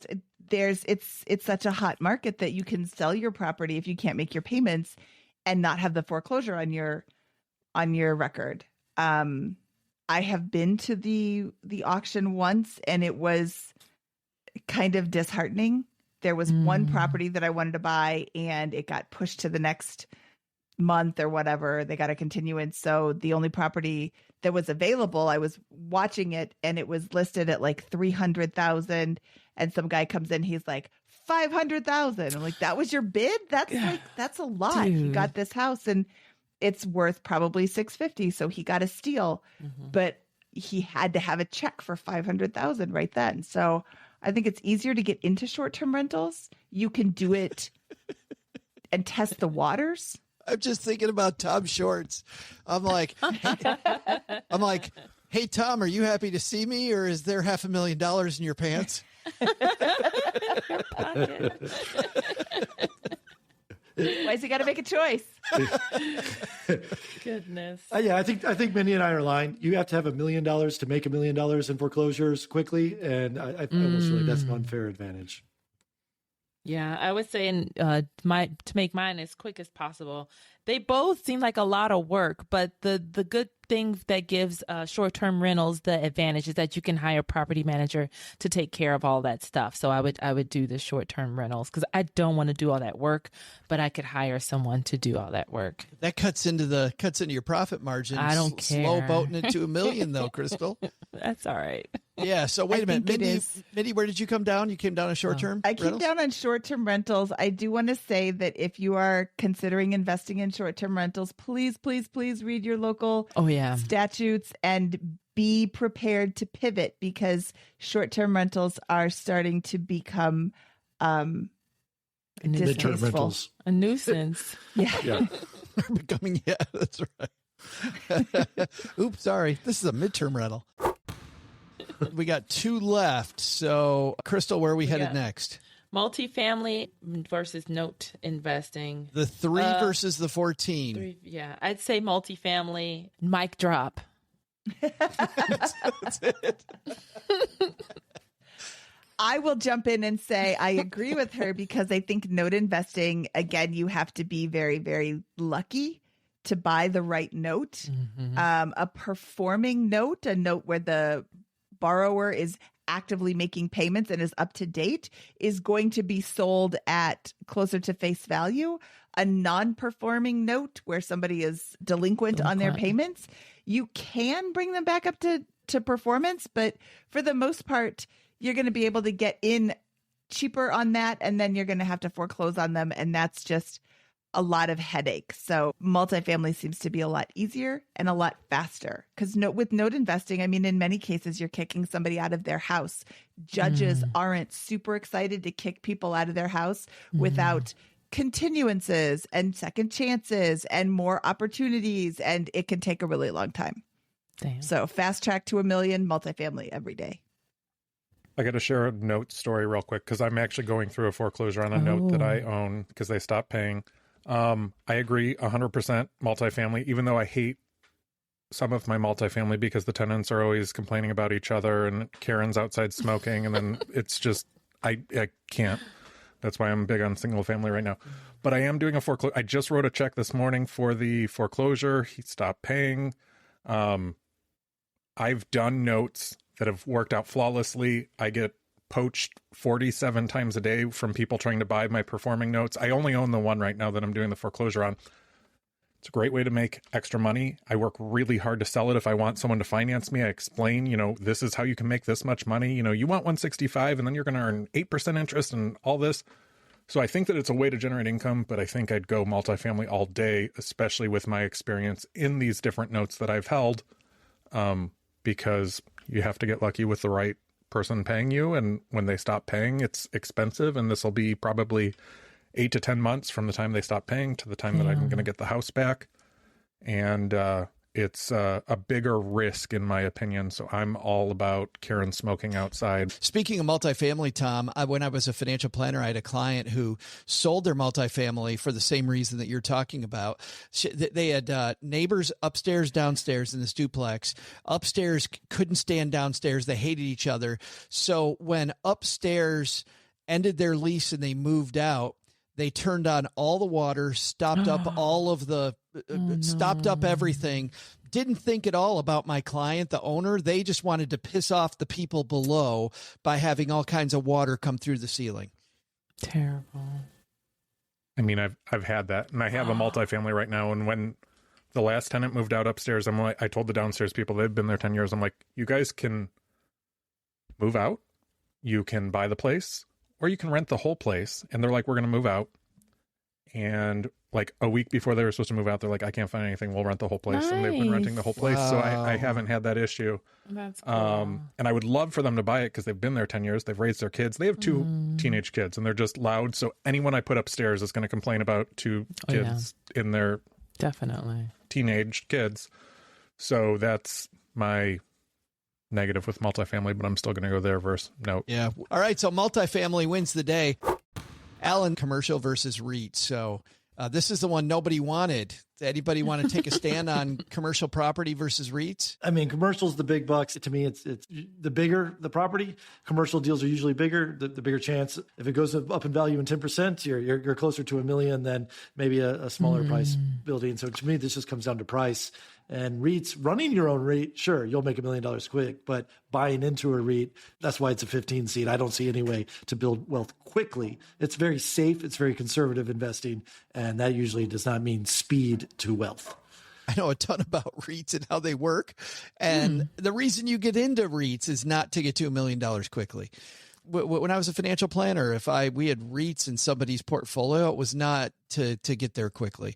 such a hot market that you can sell your property if you can't make your payments and not have the foreclosure on your record. I have been to the auction once, and it was kind of disheartening. There was one property that I wanted to buy, and it got pushed to the next month or whatever. They got a continuance. So the only property that was available, I was watching it, and it was listed at like 300,000. And some guy comes in, he's like 500,000. I'm like, that was your bid? That's a lot. Dude. He got this house, and it's worth probably 650. So he got a steal, but he had to have a check for 500,000 right then. So I think it's easier to get into short-term rentals. You can do it and test the waters. I'm just thinking about Tom Shorts. I'm like, hey, Tom, are you happy to see me, or is there $500,000 in your pants? Your pocket. Why's he got to make a choice? Goodness. Yeah, I think Mindy and I are aligned. You have to have $1 million to make $1 million in foreclosures quickly, and I almost feel like that's an unfair advantage. Yeah, I would say to make mine as quick as possible. They both seem like a lot of work, but the good thing that gives short-term rentals the advantage is that you can hire a property manager to take care of all that stuff. So I would do the short-term rentals because I don't want to do all that work, but I could hire someone to do all that work. That cuts into your profit margin. I don't care. Slow boating it to $1 million though, Crystal. That's all right. Yeah. So wait a minute, Mindy, where did you come down? You came down on short-term I came rentals? down on short-term rentals. I do want to say that if you are considering investing in short-term rentals, please, please, please read your local statutes and be prepared to pivot, because short-term rentals are starting to become Midterm rentals. A nuisance. Yeah. They're becoming, that's right. Oops, sorry. This is a midterm rental. We got 2 left. So, Crystal, where are we headed next? Multifamily versus note investing. The 3 versus the 14. 3, yeah, I'd say multifamily. Mic drop. That's it. I will jump in and say I agree with her, because I think note investing, again, you have to be very, very lucky to buy the right note. A performing note, a note where the borrower is actively making payments and is up to date, is going to be sold at closer to face value. A non-performing note where somebody is delinquent on their payments, you can bring them back up to performance, but for the most part, you're going to be able to get in cheaper on that, and then you're going to have to foreclose on them, and that's just a lot of headache. So multifamily seems to be a lot easier and a lot faster, because with note investing, I mean, in many cases, you're kicking somebody out of their house. Judges aren't super excited to kick people out of their house without continuances and second chances and more opportunities, and it can take a really long time. Damn. So fast track to $1 million, multifamily every day. I got to share a note story real quick, because I'm actually going through a foreclosure on a note that I own because they stopped paying. I agree 100% multifamily, even though I hate some of my multifamily because the tenants are always complaining about each other and Karen's outside smoking. And then it's just, I can't. That's why I'm big on single family right now. But I am doing a foreclosure. I just wrote a check this morning for the foreclosure. He stopped paying. I've done notes that have worked out flawlessly. I get poached 47 times a day from people trying to buy my performing notes. I only own the one right now that I'm doing the foreclosure on. It's a great way to make extra money. I work really hard to sell it. If I want someone to finance me, I explain, this is how you can make this much money. You want 165 and then you're going to earn 8% interest and all this. So I think that it's a way to generate income, but I think I'd go multifamily all day, especially with my experience in these different notes that I've held, because you have to get lucky with the right person paying you. And when they stop paying, it's expensive. And this will be probably 8 to 10 months from the time they stop paying to the time that I'm going to get the house back. And it's a bigger risk, in my opinion. So I'm all about Karen smoking outside. Speaking of multifamily, Tom, when I was a financial planner, I had a client who sold their multifamily for the same reason that you're talking about. They had neighbors upstairs, downstairs in this duplex. Upstairs couldn't stand downstairs. They hated each other. So when upstairs ended their lease and they moved out, they turned on all the water, stopped up all of the, stopped up everything. Didn't think at all about my client, the owner. They just wanted to piss off the people below by having all kinds of water come through the ceiling. Terrible. I mean, I've had that, and I have a multifamily right now. And when the last tenant moved out upstairs, I told the downstairs people, they've been there 10 years. I'm like, you guys can move out, you can buy the place, or you can rent the whole place. And they're like, we're going to move out. And like a week before they were supposed to move out, they're like, I can't find anything. We'll rent the whole place. Nice. And they've been renting the whole place. Wow. So I haven't had that issue. That's cool. And I would love for them to buy it because they've been there 10 years. They've raised their kids. They have 2 teenage kids, and they're just loud. So anyone I put upstairs is going to complain about 2 kids in their definitely teenage kids. So that's my negative with multifamily, but I'm still going to go there versus no. Yeah. All right. So multifamily wins the day. Alan, commercial versus REIT. So this is the one nobody wanted. Does anybody want to take a stand on commercial property versus REITs? I mean, commercial's the big bucks. To me, it's the bigger the property. Commercial deals are usually bigger. The bigger chance, if it goes up in value in 10%, you're closer to $1 million than maybe a smaller price building. So to me, this just comes down to price. And REITs, running your own REIT, sure, you'll make $1 million quick, but buying into a REIT, that's why it's a 15 seat. I don't see any way to build wealth quickly. It's very safe. It's very conservative investing. And that usually does not mean speed to wealth. I know a ton about REITs and how they work. And the reason you get into REITs is not to get to $1 million quickly. When I was a financial planner, we had REITs in somebody's portfolio, it was not to get there quickly.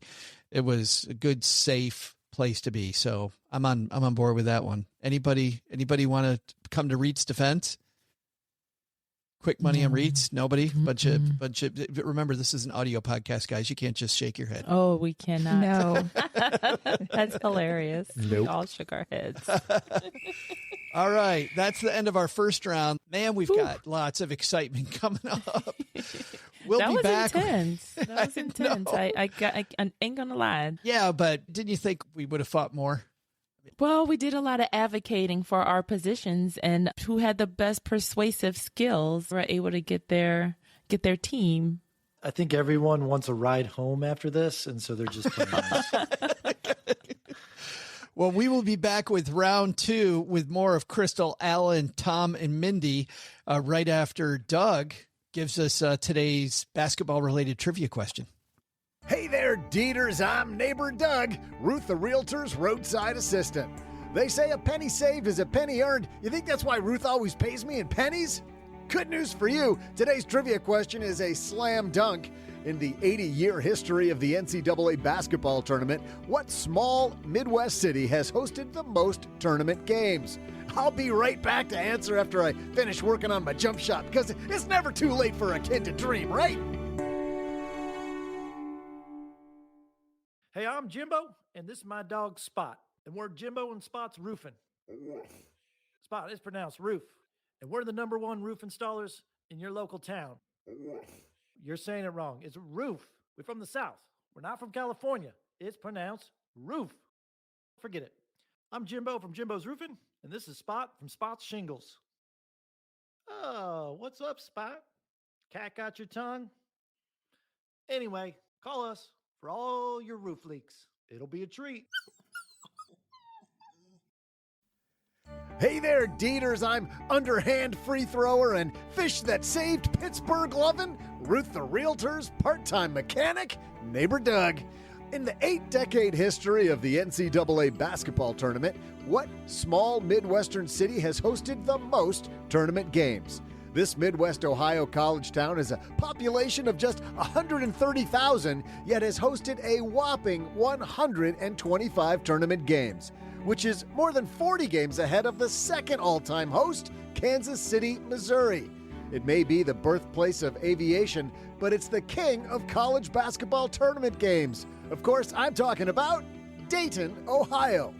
It was a good, safe place to be. So I'm on board with that one. Anybody want to come to REITs defense? Quick money on REITs? Nobody? Bunch of, remember, this is an audio podcast, guys. You can't just shake your head. Oh, we cannot. No. That's hilarious. Nope. We all shook our heads. All right. That's the end of our first round. Man, we've got lots of excitement coming up. We'll that be was back. Intense. That was intense. I ain't gonna lie. Yeah, but didn't you think we would have fought more? Well, we did a lot of advocating for our positions, and who had the best persuasive skills were able to get their team. I think everyone wants a ride home after this, and so they're just playing this. Well, we will be back with round 2 with more of Crystal, Alan, Tom, and Mindy right after Doug gives us today's basketball-related trivia question. Hey there, Dieters. I'm neighbor Doug, Ruth the Realtor's roadside assistant. They say a penny saved is a penny earned. You think that's why Ruth always pays me in pennies? Good news for you. Today's trivia question is a slam dunk. In the 80-year history of the NCAA basketball tournament, what small Midwest city has hosted the most tournament games? I'll be right back to answer after I finish working on my jump shot, because it's never too late for a kid to dream, right? Hey, I'm Jimbo, and this is my dog Spot. And we're Jimbo and Spot's Roofing. Spot is pronounced roof. And we're the #1 roof installers in your local town. You're saying it wrong. It's roof. We're from the South. We're not from California. It's pronounced roof. Forget it. I'm Jimbo from Jimbo's Roofing, and this is Spot from Spot's Shingles. Oh, what's up, Spot? Cat got your tongue? Anyway, call us for all your roof leaks. It'll be a treat. Hey there, Dieters. I'm underhand free thrower and fish that saved Pittsburgh lovin', Ruth the Realtor's part-time mechanic, neighbor Doug. In the 8-decade history of the NCAA basketball tournament, what small Midwestern city has hosted the most tournament games? This Midwest Ohio college town has a population of just 130,000, yet has hosted a whopping 125 tournament games, which is more than 40 games ahead of the second all-time host, Kansas City, Missouri. It may be the birthplace of aviation, but it's the king of college basketball tournament games. Of course, I'm talking about Dayton, Ohio.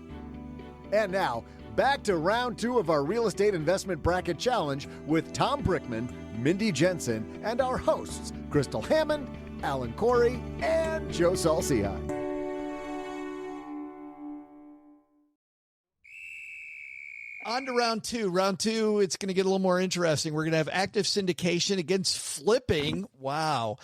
And now, back to round 2 of our Real Estate Investment Bracket Challenge with Tom Brickman, Mindy Jensen, and our hosts, Crystal Hammond, Alan Corey, and Joe Salcia. On to round 2. Round 2, it's going to get a little more interesting. We're going to have active syndication against flipping. Wow.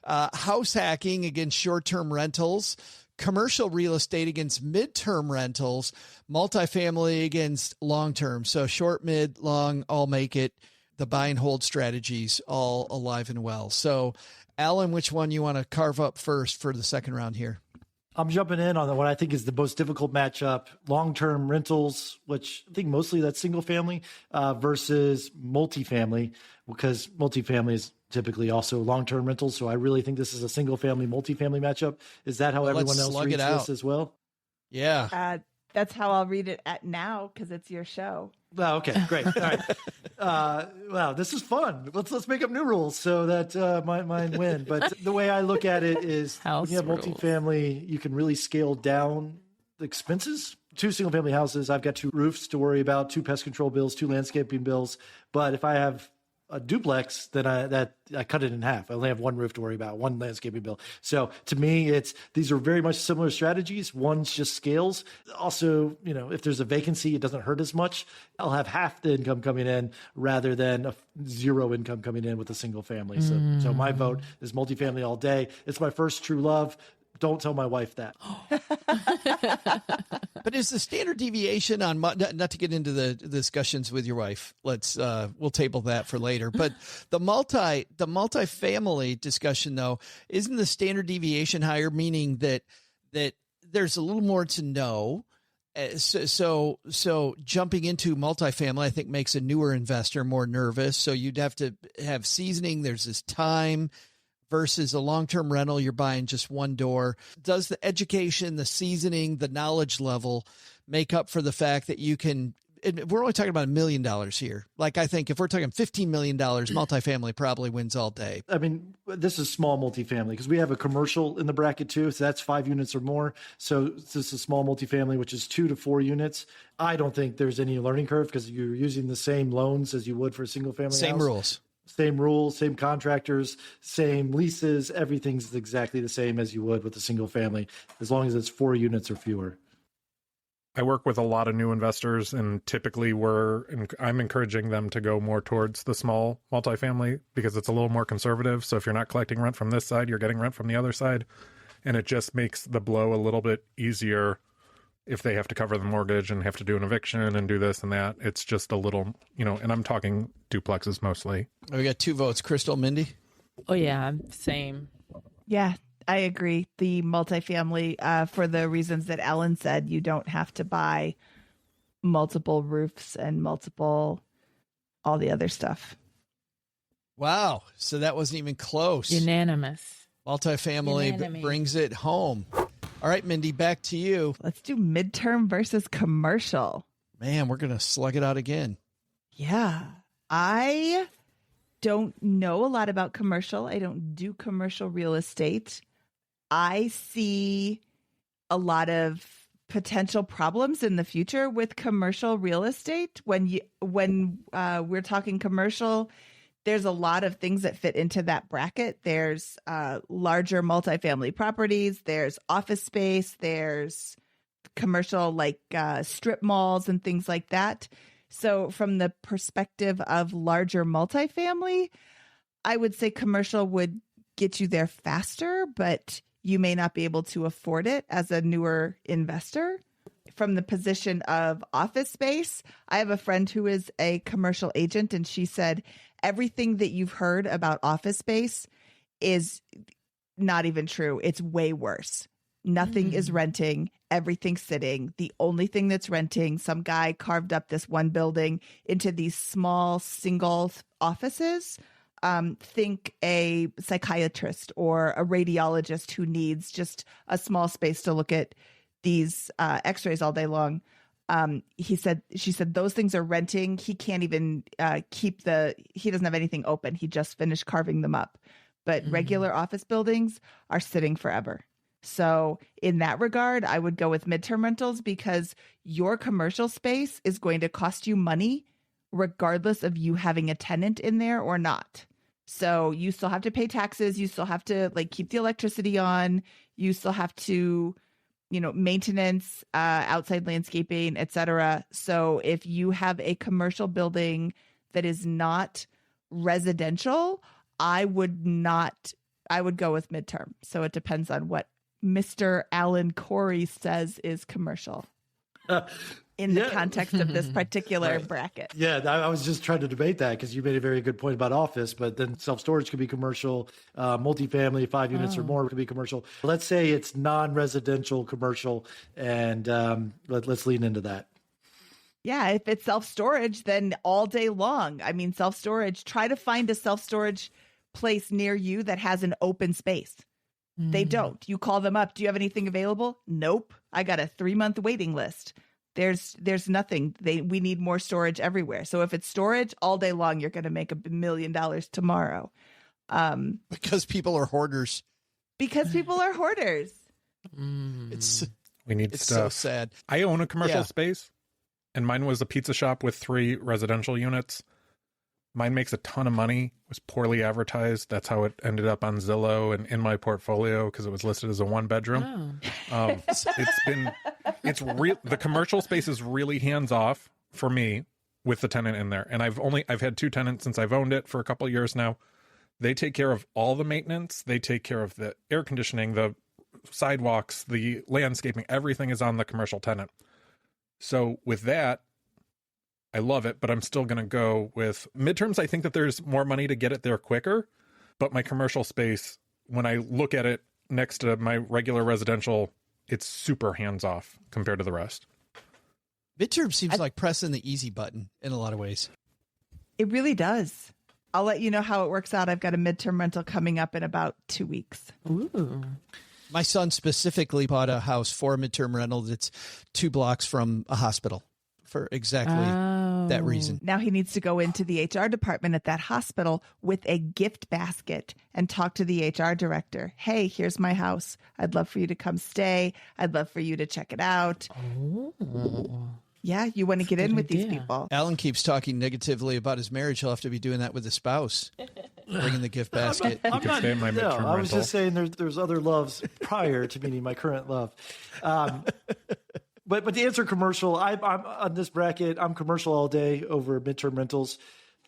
House hacking against short-term rentals. Commercial real estate against midterm rentals, multifamily against long-term. So short, mid, long, all make it. The buy and hold strategies all alive and well. So Alan, which one you want to carve up first for the second round here? I'm jumping in on what I think is the most difficult matchup, long-term rentals, which I think mostly that's single family versus multifamily, because multifamily is typically also long-term rentals. So I really think this is a single family, multifamily matchup. Is that how everyone else reads this as well? Yeah. That's how I'll read it at now, because it's your show. Oh, okay, great. All right. Wow, this is fun. Let's make up new rules so that mine win. But the way I look at it is when you have multifamily, you can really scale down the expenses. 2 single family houses, I've got 2 roofs to worry about, 2 pest control bills, 2 landscaping bills. But if I have a duplex, then I cut it in half. I only have 1 roof to worry about, 1 landscaping bill. So to me, these are very much similar strategies. One's just scales. Also, if there's a vacancy, it doesn't hurt as much. I'll have half the income coming in rather than 0 income coming in with a single family. So my vote is multifamily all day. It's my first true love. Don't tell my wife that. But is the standard deviation on, not to get into the discussions with your wife, we'll table that for later. But the multifamily discussion though, isn't the standard deviation higher, meaning that there's a little more to know? So jumping into multifamily, I think makes a newer investor more nervous. So you'd have to have seasoning. There's this time. Versus a long-term rental, you're buying just 1 door. Does the education, the seasoning, the knowledge level make up for the fact that you can, we're only talking about $1 million here. Like, I think if we're talking $15 million, multifamily probably wins all day. I mean, this is small multifamily because we have a commercial in the bracket too. So that's 5 units or more. So this is small multifamily, which is 2 to 4 units. I don't think there's any learning curve because you're using the same loans as you would for a single family Same house. rules. Same rules, same contractors, same leases. Everything's exactly the same as you would with a single family, as long as it's 4 units or fewer. I work with a lot of new investors, and typically I'm encouraging them to go more towards the small multifamily because it's a little more conservative. So if you're not collecting rent from this side, you're getting rent from the other side. And it just makes the blow a little bit easier if they have to cover the mortgage and have to do an eviction and do this and that. It's just a little, and I'm talking duplexes mostly. We got 2 votes. Crystal, Mindy? Oh, yeah, same. Yeah, I agree. The multifamily, for the reasons that Ellen said, you don't have to buy multiple roofs and all the other stuff. Wow. So that wasn't even close. Unanimous. Multifamily brings it home. All right, Mindy, back to you. Let's do midterm versus commercial. Man, we're going to slug it out again. Yeah. I don't know a lot about commercial. I don't do commercial real estate. I see a lot of potential problems in the future with commercial real estate. When we're talking commercial, there's a lot of things that fit into that bracket. There's larger multifamily properties. There's office space. There's commercial like strip malls and things like that. So from the perspective of larger multifamily, I would say commercial would get you there faster, but you may not be able to afford it as a newer investor. From the position of office space, I have a friend who is a commercial agent, and she said everything that you've heard about office space is not even true. It's way worse. Nothing is renting. Everything's sitting. The only thing that's renting, some guy carved up this one building into these small single offices. Think a psychiatrist or a radiologist who needs just a small space to look at these x-rays all day long. She said those things are renting. He can't even he doesn't have anything open. He just finished carving them up. But regular office buildings are sitting forever. So in that regard, I would go with midterm rentals because your commercial space is going to cost you money regardless of you having a tenant in there or not. So you still have to pay taxes. You still have to keep the electricity on. You still have to, maintenance, outside landscaping, etc. So if you have a commercial building that is not residential, I would go with midterm. So it depends on what Mr. Alan Corey says is commercial in the context of this particular bracket. Yeah, I was just trying to debate that because you made a very good point about office, but then self-storage could be commercial, multifamily, 5 units or more could be commercial. Let's say it's non-residential commercial, and let's lean into that. Yeah, if it's self-storage, then all day long. I mean, self-storage, try to find a self-storage place near you that has an open space. They don't. You call them up. Do you have anything available? Nope. I got a 3-month waiting list. There's nothing. We need more storage everywhere. So if it's storage all day long, you're going to make $1 million tomorrow. Because people are hoarders. Because people are hoarders. We need It's stuff. so sad. I own a commercial Yeah. space, and mine was a pizza shop with 3 residential units. Mine makes a ton of money. It was poorly advertised. That's how it ended up on Zillow and in my portfolio because it was listed as a 1-bedroom. The commercial space is really hands off for me with the tenant in there. And I've had 2 tenants since I've owned it for a couple of years now. They take care of all the maintenance. They take care of the air conditioning, the sidewalks, the landscaping. Everything is on the commercial tenant. So with that, I love it, but I'm still going to go with midterms. I think that there's more money to get it there quicker, but my commercial space, when I look at it next to my regular residential, it's super hands off compared to the rest. Midterm seems like pressing the easy button in a lot of ways. It really does. I'll let you know how it works out. I've got a midterm rental coming up in about 2 weeks. Ooh. My son specifically bought a house for a midterm rental that's 2 blocks from a hospital for exactly that reason. Now he needs to go into the HR department at that hospital with a gift basket and talk to the HR director. Hey, here's my house. I'd love for you to come stay. I'd love for you to check it out. Oh. Yeah, you want to get in with these idea. people. Alan keeps talking negatively about his marriage. He'll have to be doing that with his spouse, bringing the gift basket. You can stay in my midterm I was rental. just saying there's other loves prior to meeting my current love. But to answer commercial, I'm on this bracket. I'm commercial all day over midterm rentals.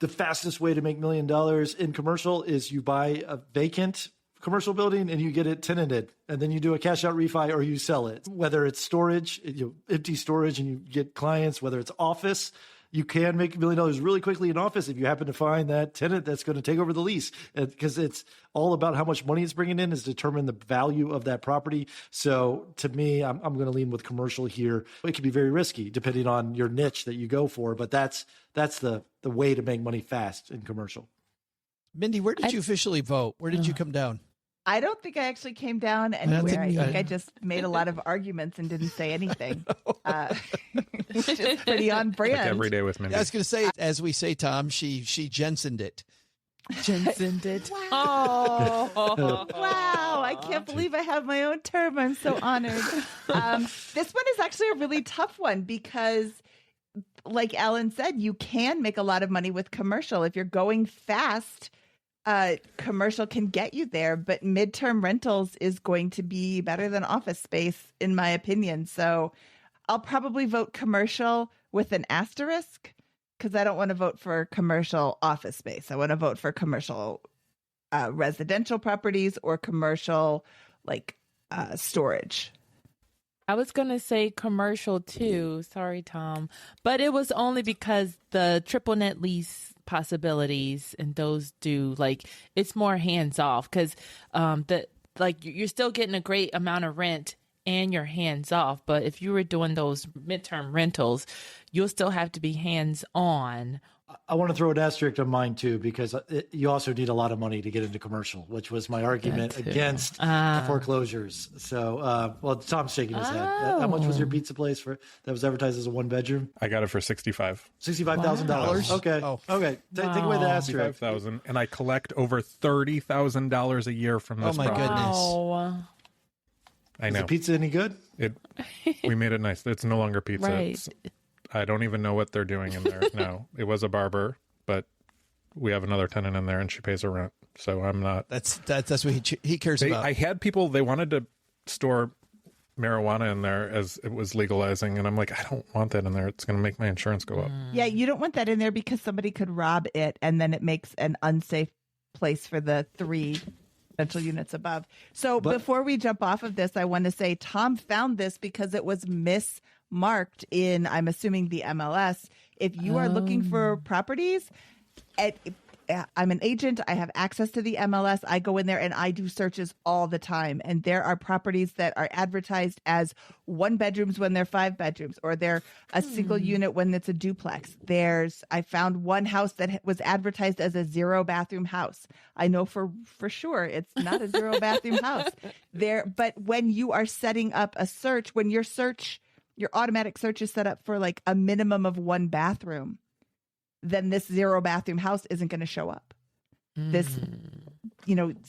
The fastest way to make $1 million in commercial is you buy a vacant commercial building and you get it tenanted, and then you do a cash out refi or you sell it. Whether it's storage, empty storage, and you get clients. Whether it's office, you can make $1 million really quickly in office if you happen to find that tenant that's going to take over the lease, because it's all about how much money it's bringing in is determine the value of that property. So to me, I'm going to lean with commercial here. It can be very risky depending on your niche that you go for, but that's the way to make money fast in commercial. Mindy, where did you officially vote? Where did you come down? I don't think I actually came down anywhere. I think I just made a lot of arguments and didn't say anything, which is pretty on brand. Like every day with Mindy. I was going to say, as we say, Tom, she Jensened it. Jensened it. Wow. Wow. I can't believe I have my own term. I'm so honored. This one is actually a really tough one because, like Alan said, you can make a lot of money with commercial. If you're going fast, commercial can get you there, but midterm rentals is going to be better than office space, in my opinion. So I'll probably vote commercial with an asterisk because I don't want to vote for commercial office space. I want to vote for commercial residential properties or commercial storage. I was going to say commercial too. Sorry, Tom. But it was only because the triple net lease possibilities and those it's more hands off because you're still getting a great amount of rent and you're hands off. But if you were doing those midterm rentals, you'll still have to be hands on. I want to throw an asterisk on mine too, because you also need a lot of money to get into commercial, which was my argument against foreclosures. So, well, Tom's shaking his head. How much was your pizza place that was advertised as a 1-bedroom? I got it for $65,000. Wow. Okay. Oh. Okay. Take away the asterisk. $65,000, and I collect over $30,000 a year from this. Oh my property. goodness! Wow. I Is know. the pizza any good? We made it nice. It's no longer pizza. Right. I don't even know what they're doing in there. No, it was a barber, but we have another tenant in there, and she pays her rent. So I'm not. That's what he cares about. I had people. They wanted to store marijuana in there as it was legalizing, and I'm like, I don't want that in there. It's going to make my insurance go up. Yeah, you don't want that in there because somebody could rob it, and then it makes an unsafe place for the 3 rental units above. So before we jump off of this, I want to say Tom found this because it was mismarked in, I'm assuming, the MLS. If you are looking for properties, I'm an agent. I have access to the MLS. I go in there and I do searches all the time. And there are properties that are advertised as 1 bedrooms when they're 5 bedrooms, or they're a single unit when it's a duplex. I found one house that was advertised as a 0 bathroom house. I know for sure it's not a 0 bathroom house there. But when you are setting up a search, when your automatic search is set up for like a minimum of 1 bathroom, then this 0 bathroom house isn't going to show up. This,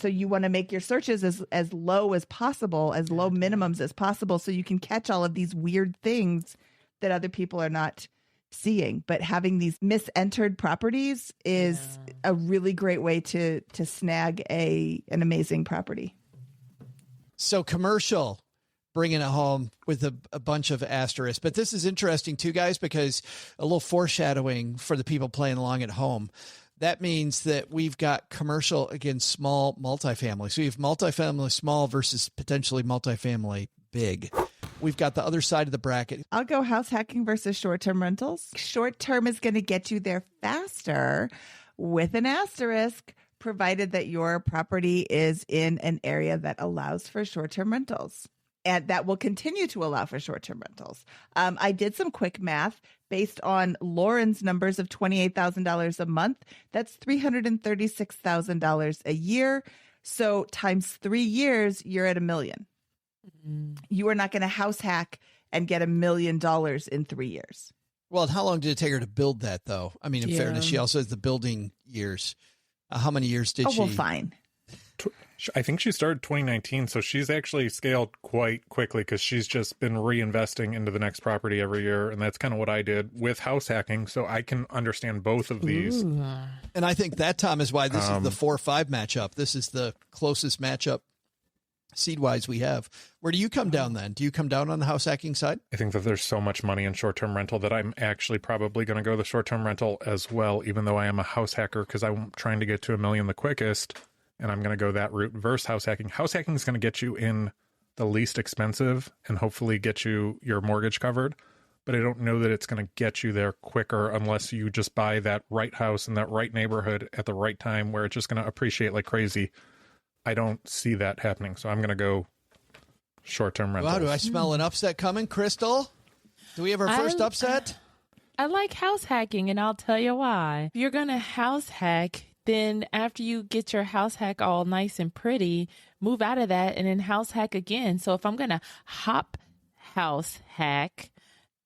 so you want to make your searches as low as possible, as low minimums as possible, so you can catch all of these weird things that other people are not seeing. But having these misentered properties is a really great way to snag an amazing property. So commercial, bringing it home with a bunch of asterisks. But this is interesting too, guys, because a little foreshadowing for the people playing along at home. That means that we've got commercial against small multifamily. So you have multifamily small versus potentially multifamily big. We've got the other side of the bracket. I'll go house hacking versus short-term rentals. Short-term is going to get you there faster with an asterisk, provided that your property is in an area that allows for short-term rentals. And that will continue to allow for short-term rentals. I did some quick math based on Lauren's numbers of $28,000 a month. That's $336,000 a year. So times 3 years, you're at $1 million. You are not going to house hack and get $1 million in 3 years. Well, and how long did it take her to build that, though? I mean, in fairness, she also has the building years. How many years did she? Oh, well, fine. I think she started 2019, so she's actually scaled quite quickly because she's just been reinvesting into the next property every year, and that's kind of what I did with house hacking, so I can understand both of these. Ooh. And I think that, Tom, is why this is the 4-5 matchup. This is the closest matchup seed-wise we have. Where do you come down then? Do you come down on the house hacking side? I think that there's so much money in short-term rental that I'm actually probably going to go the short-term rental as well, even though I am a house hacker because I'm trying to get to $1 million the quickest. And I'm going to go that route versus house hacking. House hacking is going to get you in the least expensive and hopefully get you your mortgage covered. But I don't know that it's going to get you there quicker unless you just buy that right house in that right neighborhood at the right time where it's just going to appreciate like crazy. I don't see that happening. So I'm going to go short-term rental. Wow, do I smell an upset coming, Crystal? Do we have our first upset? I like house hacking, and I'll tell you why. If you're going to house hack, then after you get your house hack all nice and pretty, move out of that and then house hack again. So if I'm going to hop house hack,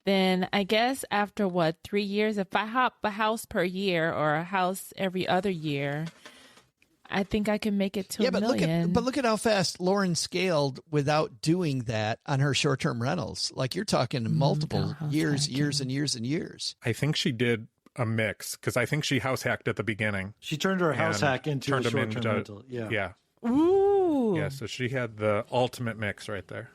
then I guess after 3 years, if I hop a house per year or a house every other year, I think I can make it to $1 million. But look at how fast Lauren scaled without doing that on her short-term rentals. Like you're talking multiple years and years. I think she did a mix because I think she house hacked at the beginning. She turned her house hack into a short-term rental. Yeah. Ooh. Yeah, so she had the ultimate mix right there.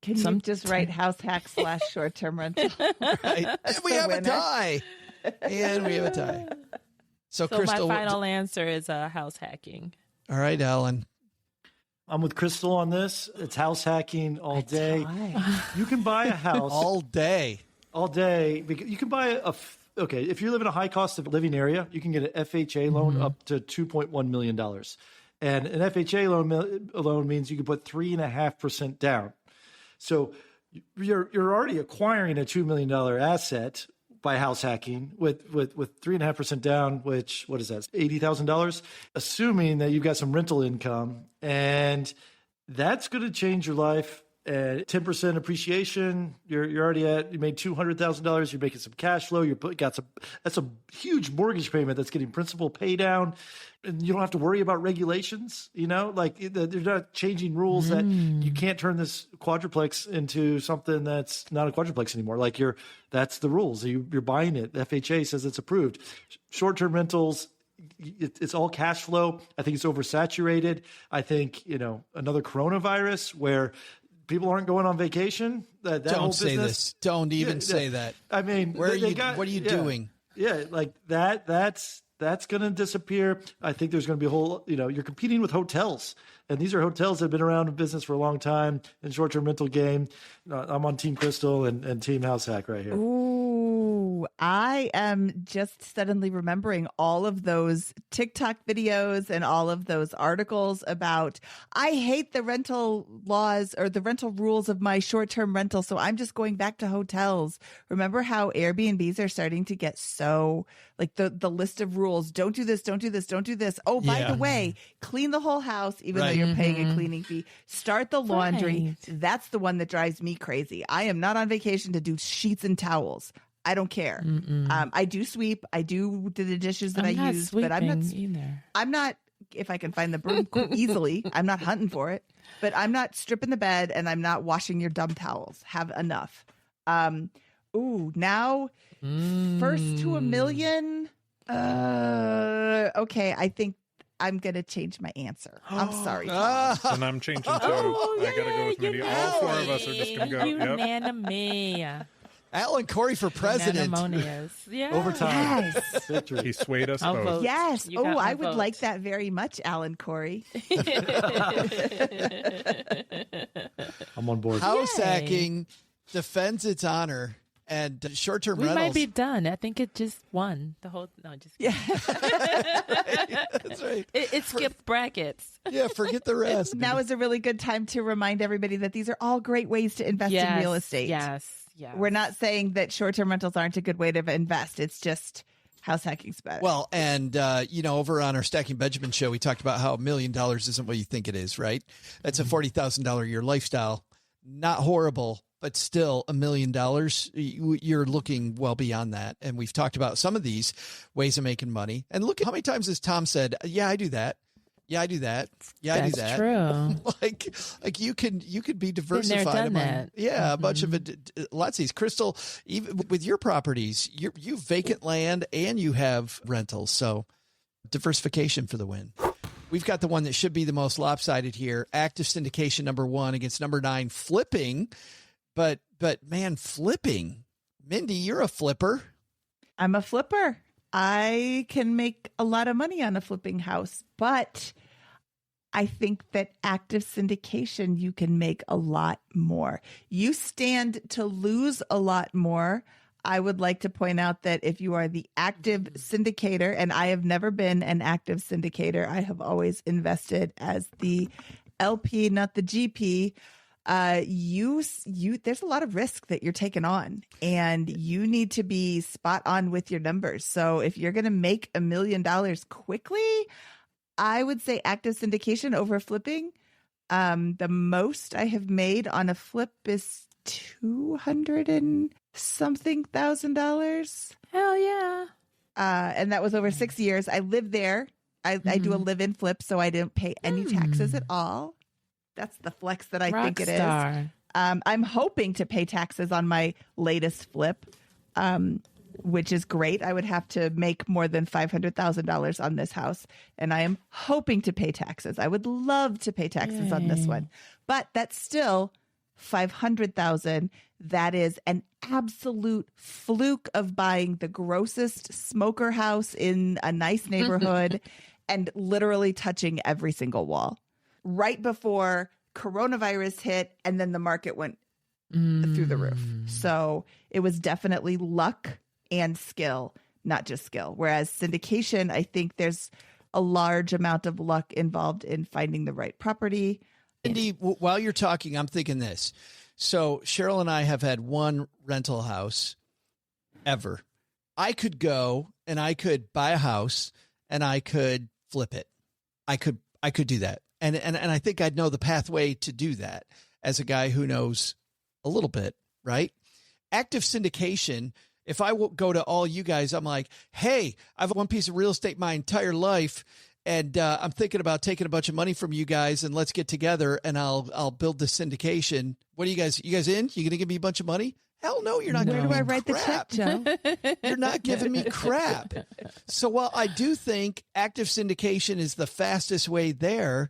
Can you just write house hack / short-term rental? Right. And we have a tie. So Crystal, my final answer is house hacking. All right, Alan. I'm with Crystal on this. It's house hacking all day. You can buy a house all day. You can buy okay, if you live in a high cost of living area, you can get an FHA loan up to $2.1 million. And an FHA loan means you can put 3.5% down. So you're already acquiring a $2 million asset by house hacking with 3.5% down, which, what is that, $80,000, assuming that you've got some rental income, and that's going to change your life. 10% appreciation. You're already you made $200,000. You're making some cash flow. That's a huge mortgage payment that's getting principal pay down, and you don't have to worry about regulations. Like they're not changing rules that you can't turn this quadruplex into something that's not a quadruplex anymore. Like that's the rules. You're buying it. The FHA says it's approved. Short-term rentals. It's all cash flow. I think it's oversaturated. I think, another coronavirus where people aren't going on vacation. That Don't whole say business, this. Don't even say that. I mean, what are you doing? Yeah, like that's going to disappear. I think there's going to be a whole, you're competing with hotels. And these are hotels that have been around in business for a long time in short-term rental game. I'm on Team Crystal and Team House Hack right here. Ooh, I am just suddenly remembering all of those TikTok videos and all of those articles about, I hate the rental laws or the rental rules of my short-term rental, so I'm just going back to hotels. Remember how Airbnbs are starting to get so, like the list of rules, don't do this, don't do this, don't do this. Oh, by the way, clean the whole house, even though you're paying a cleaning fee. Start the laundry. Right. That's the one that drives me crazy. I am not on vacation to do sheets and towels. I don't care. I do sweep. I do the dishes that I use, but I'm not either. I'm not, if I can find the broom easily, I'm not hunting for it, but I'm not stripping the bed and I'm not washing your dumb towels. Have enough. Now first to $1 million. Okay. I think I'm going to change my answer. I'm sorry, Tom. And I'm changing too. I got to go with Mindy. All four of us are just going to go. Unanimous. Alan Corey for president. Yeah. Overtime. Yes. Victory. He swayed us I'll both. vote. Yes. You got Oh, my I would vote. like that very much, Alan Corey. I'm on board. House Yay. hacking defends its honor, and short-term We rentals. might be done. I think it just won the whole. No, just kidding. That's right. It skipped brackets. Yeah, forget the rest. Now is a really good time to remind everybody that these are all great ways to invest in real estate. Yes. We're not saying that short-term rentals aren't a good way to invest. It's just house hacking's better. Well, and over on our Stacking Benjamin show, we talked about how $1 million isn't what you think it is, right? That's a $40,000 a year lifestyle. Not horrible, but still $1 million. You're looking well beyond that. And we've talked about some of these ways of making money. And look at how many times has Tom said, "Yeah, I do that. Yeah, I do that. Yeah, I do that." That's true. like you could be diversified done among, that. yeah, a bunch of it. Lots of these. Crystal, even with your properties, you have vacant land and you have rentals, so diversification for the win. We've got the one that should be the most lopsided here. Active syndication number 1 against number 9, flipping. But man, flipping. Mindy, you're a flipper. I'm a flipper. I can make a lot of money on a flipping house, but I think that active syndication, you can make a lot more. You stand to lose a lot more. I would like to point out that if you are the active syndicator, and I have never been an active syndicator, I have always invested as the LP, not the GP. There's a lot of risk that you're taking on, and you need to be spot on with your numbers. So if you're going to make $1 million quickly, I would say active syndication over flipping. The most I have made on a flip is $200 and something thousand. Hell yeah. And that was over 6 years. I lived there. I do a live-in flip, so I didn't pay any taxes at all. That's the flex that I think it is. I'm hoping to pay taxes on my latest flip, which is great. I would have to make more than $500,000 on this house, and I am hoping to pay taxes. I would love to pay taxes on this one, but that's still $500,000. That is an absolute fluke of buying the grossest smoker house in a nice neighborhood and literally touching every single wall right before coronavirus hit, and then the market went through the roof. So it was definitely luck and skill, not just skill. Whereas syndication, I think there's a large amount of luck involved in finding the right property. Mindy, while you're talking, I'm thinking this. So Cheryl and I have had one rental house ever. I could go and I could buy a house and I could flip it. I could do that. And I think I'd know the pathway to do that as a guy who knows a little bit, right? Active syndication. If I go to all you guys, I'm like, hey, I've one piece of real estate my entire life. And I'm thinking about taking a bunch of money from you guys and let's get together and I'll build the syndication. What are you guys in? You going to give me a bunch of money? Hell no, you're not. Where do I write crap. the check, Joe? You're not giving me crap. So while I do think active syndication is the fastest way there,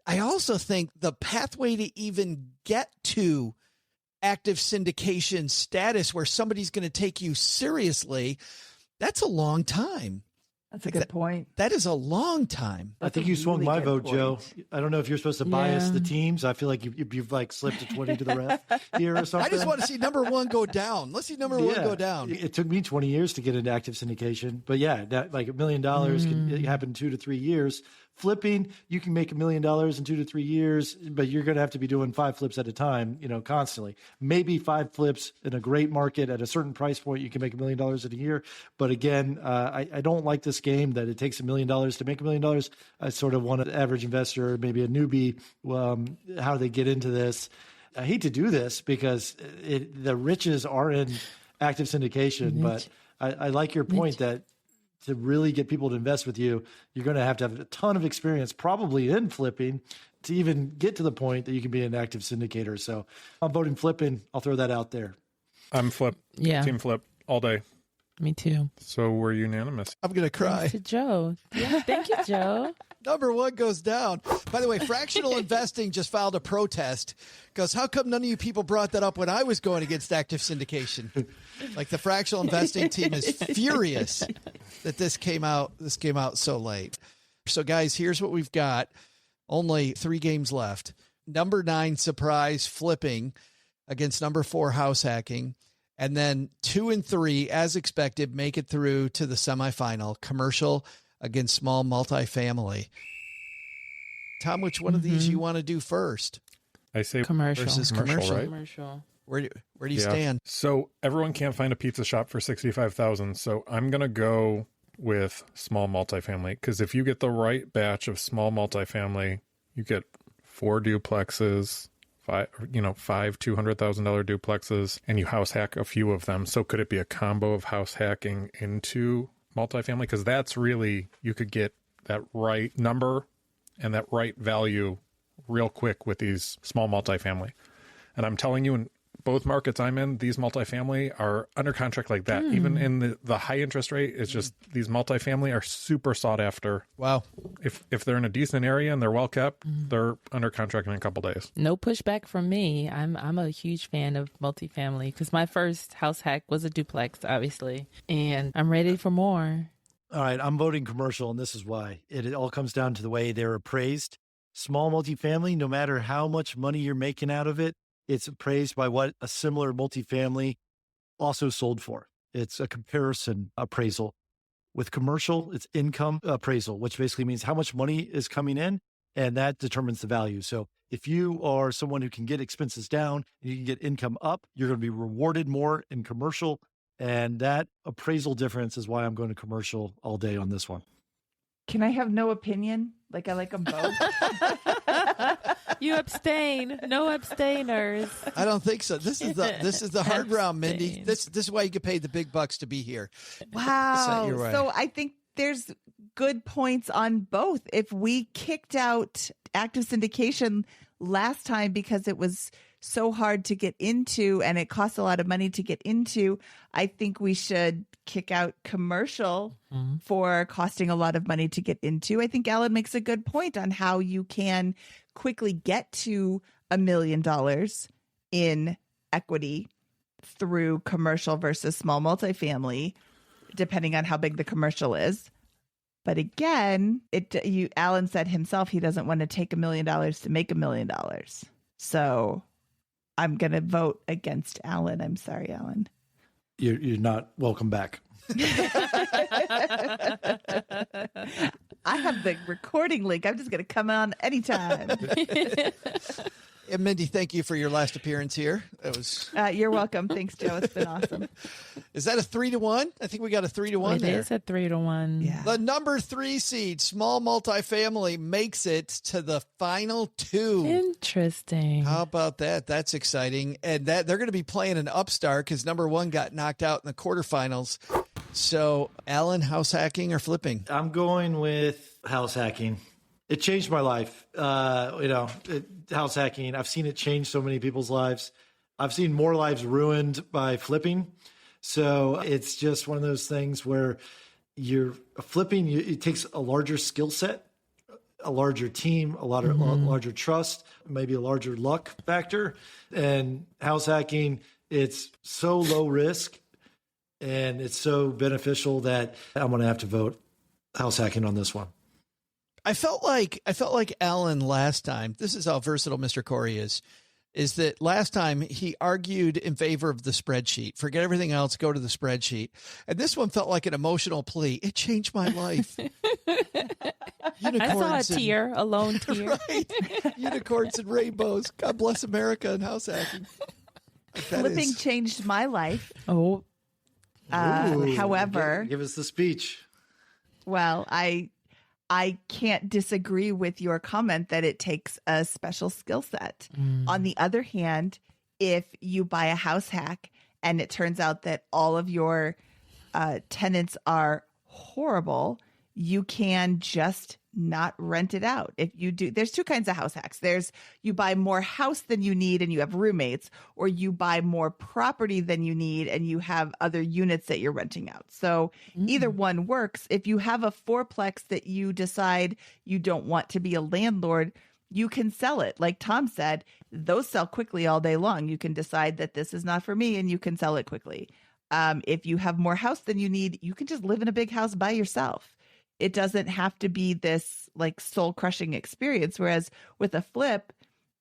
I also think the pathway to even get to active syndication status where somebody's going to take you seriously, that's a long time. That's a good point. That is a long time. I think you swung my vote, Joe. I don't know if you're supposed to bias the teams. I feel like you've like slipped a 20 to the ref here or something. I just want to see number one go down. Let's see number one go down. It took me 20 years to get into active syndication. But yeah, that, like $1 million can happen in 2 to 3 years. Flipping, you can make $1 million in 2 to 3 years, but you're going to have to be doing 5 flips at a time, constantly. Maybe 5 flips in a great market at a certain price point, you can make $1 million in a year. But again, I don't like this game that it takes $1 million to make $1 million. I sort of want an average investor, maybe a newbie, how do they get into this? I hate to do this because the riches are in active syndication, but I like your point that to really get people to invest with you, you're going to have a ton of experience, probably in flipping, to even get to the point that you can be an active syndicator. So I'm voting flipping. I'll throw that out there. I'm flip. Yeah. Team flip all day. Me too. So we're unanimous. I'm going to cry. Thanks to Joe. Yeah, thank you, Joe. Number one goes down. By the way, fractional investing just filed a protest because how come none of you people brought that up when I was going against active syndication? Like the fractional investing team is furious that this came out so late. So guys, here's what we've got. Only 3 games left. Number 9 surprise flipping against number 4 house hacking. And then 2 and 3, as expected, make it through to the semifinal. Commercial against small multifamily. Tom, which one of these you want to do first? I say commercial versus commercial, right? Commercial. Where do you stand? So everyone can't find a pizza shop for $65,000. So I'm going to go with small multifamily because if you get the right batch of small multifamily, you get 4 duplexes, 5 $200,000 duplexes, and you house hack a few of them. So could it be a combo of house hacking into multifamily? Because that's really, you could get that right number and that right value real quick with these small multifamily. And I'm telling you, in both markets I'm in, these multifamily are under contract like that. Even in the high interest rate, it's just these multifamily are super sought after. Wow. If they're in a decent area and they're well kept, they're under contract in a couple days. No pushback from me. I'm a huge fan of multifamily because my first house hack was a duplex, obviously, and I'm ready for more. All right, I'm voting commercial, and this is why. It all comes down to the way they're appraised. Small multifamily, no matter how much money you're making out of it, it's appraised by what a similar multifamily also sold for. It's a comparison appraisal. With commercial, it's income appraisal, which basically means how much money is coming in, and that determines the value. So if you are someone who can get expenses down and you can get income up, you're going to be rewarded more in commercial. And that appraisal difference is why I'm going to commercial all day on this one. Can I have no opinion? Like I like them both. You abstain. No abstainers. I don't think so. This is the hard round, Mindy. This is why you get paid the big bucks to be here. Wow. Your way. So I think there's good points on both. If we kicked out active syndication last time because it was so hard to get into and it costs a lot of money to get into, I think we should kick out commercial for costing a lot of money to get into. I think Alan makes a good point on how you can quickly get to $1 million in equity through commercial versus small multifamily, depending on how big the commercial is. But again, Alan said himself he doesn't want to take $1 million to make $1 million. So I'm going to vote against Alan. I'm sorry, Alan. You're not welcome back. I have the recording link. I'm just going to come on anytime. And Mindy, thank you for your last appearance here. It was. You're welcome. Thanks, Joe. It's been awesome. Is that a 3-1? I think we got a 3-1 It there. is a 3-1. Yeah. The number 3 seed, small multifamily, makes it to the final 2. Interesting. How about that? That's exciting. And that they're going to be playing an upstart because number 1 got knocked out in the quarterfinals. So, Alan, house hacking or flipping? I'm going with house hacking. It changed my life. House hacking, I've seen it change so many people's lives. I've seen more lives ruined by flipping. So it's just one of those things where you're flipping, it takes a larger skill set, a larger team, a larger trust, maybe a larger luck factor. And house hacking, it's so low risk and it's so beneficial that I'm going to have to vote house hacking on this one. I felt like Alan last time. This is how versatile Mr. Corey is that last time he argued in favor of the spreadsheet. Forget everything else, go to the spreadsheet. And this one felt like an emotional plea. It changed my life. I saw a tear, a lone tear. Right. Unicorns and rainbows. God bless America and house hacking. Flipping changed my life. Oh. However, give us the speech. Well, I can't disagree with your comment that it takes a special skill set. On the other hand, if you buy a house hack and it turns out that all of your tenants are horrible, you can just not rent it out. If you do, there's 2 kinds of house hacks. There's you buy more house than you need and you have roommates, or you buy more property than you need and you have other units that you're renting out. So either one works. If you have a 4-plex that you decide you don't want to be a landlord, you can sell it. Like Tom said, those sell quickly all day long. You can decide that this is not for me and you can sell it quickly. If you have more house than you need, you can just live in a big house by yourself. It doesn't have to be this like soul crushing experience. Whereas with a flip,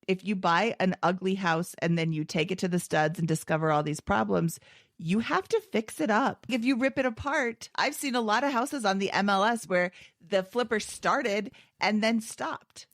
if you buy an ugly house and then you take it to the studs and discover all these problems, you have to fix it up. If you rip it apart, I've seen a lot of houses on the MLS where the flipper started and then stopped.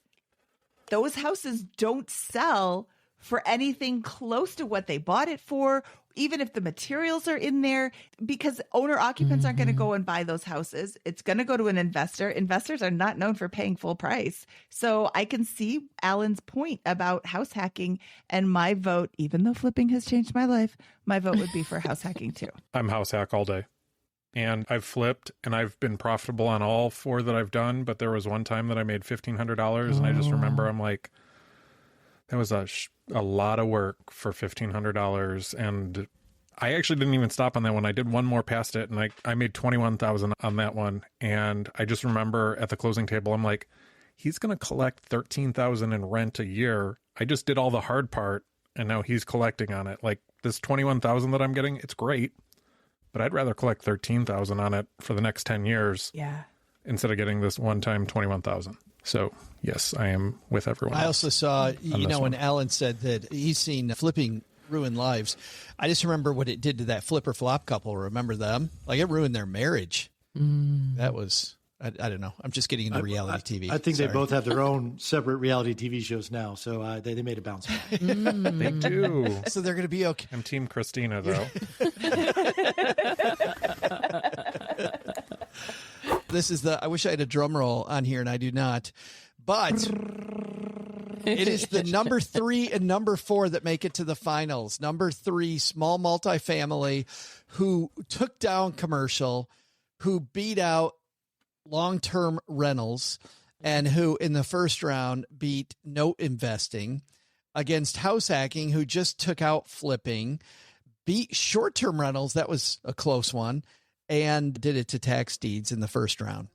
Those houses don't sell for anything close to what they bought it for, even if the materials are in there, because owner occupants aren't going to go and buy those houses. It's going to go to an investor. Investors are not known for paying full price. So I can see Alan's point about house hacking, and my vote, even though flipping has changed my life, my vote would be for house hacking too. I'm house hack all day. And I've flipped and I've been profitable on all 4 that I've done. But there was one time that I made $1,500 and I just remember I'm like, that was a lot of work for $1,500. And I actually didn't even stop on that one. I did one more past it and I made $21,000 on that one. And I just remember at the closing table, I'm like, he's going to collect $13,000 in rent a year. I just did all the hard part and now he's collecting on it. Like this $21,000 that I'm getting, it's great, but I'd rather collect $13,000 on it for the next 10 years. Yeah. Instead of getting this one-time $21,000. So yes, I am with everyone. I also saw, when one. Alan said that he's seen flipping ruin lives. I just remember what it did to that flipper flop couple. Remember them? Like it ruined their marriage. That was, I don't know. I'm just getting into reality TV. I think Sorry. they both have their own separate reality TV shows now. So they made a bounce back. They do. So they're going to be okay. I'm Team Christina, though. This is I wish I had a drum roll on here and I do not, but it is the number 3 and number 4 that make it to the finals. Number 3, small multifamily, who took down commercial, who beat out long-term rentals, and who in the first round beat note investing, against house hacking, who just took out flipping, beat short-term rentals. That was a close one. And did it to tax deeds in the first round.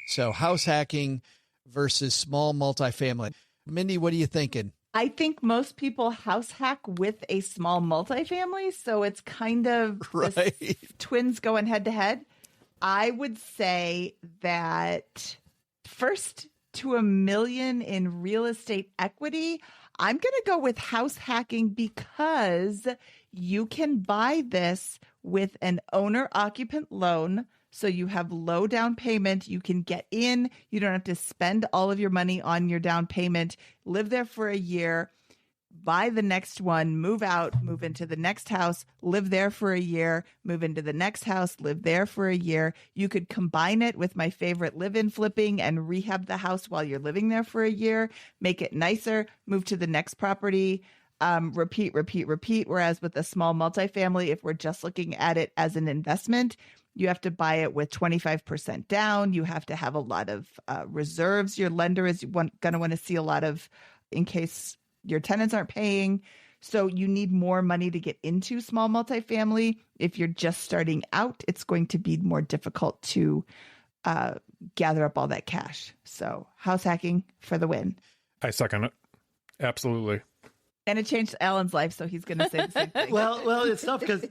So house hacking versus small multifamily. Mindy, what are you thinking? I think most people house hack with a small multifamily. So it's kind of Right. twins going head to head. I would say that first to $1 million in real estate equity, I'm going to go with house hacking because You can buy this with an owner-occupant loan. So you have low down payment. You can get in. You don't have to spend all of your money on your down payment. Live there for a year. Buy the next one, move out, move into the next house, live there for a year, move into the next house, live there for a year. You could combine it with my favorite live-in flipping and rehab the house while you're living there for a year, make it nicer, move to the next property, repeat, repeat, repeat. Whereas with a small multifamily, if we're just looking at it as an investment, you have to buy it with 25% down. You have to have a lot of reserves. Your lender is going to want to see a lot of in case your tenants aren't paying. So you need more money to get into small multifamily. If you're just starting out, it's going to be more difficult to gather up all that cash. So house hacking for the win. I second it. Absolutely. And it changed Alan's life, so he's going to say the same thing. Well, it's tough because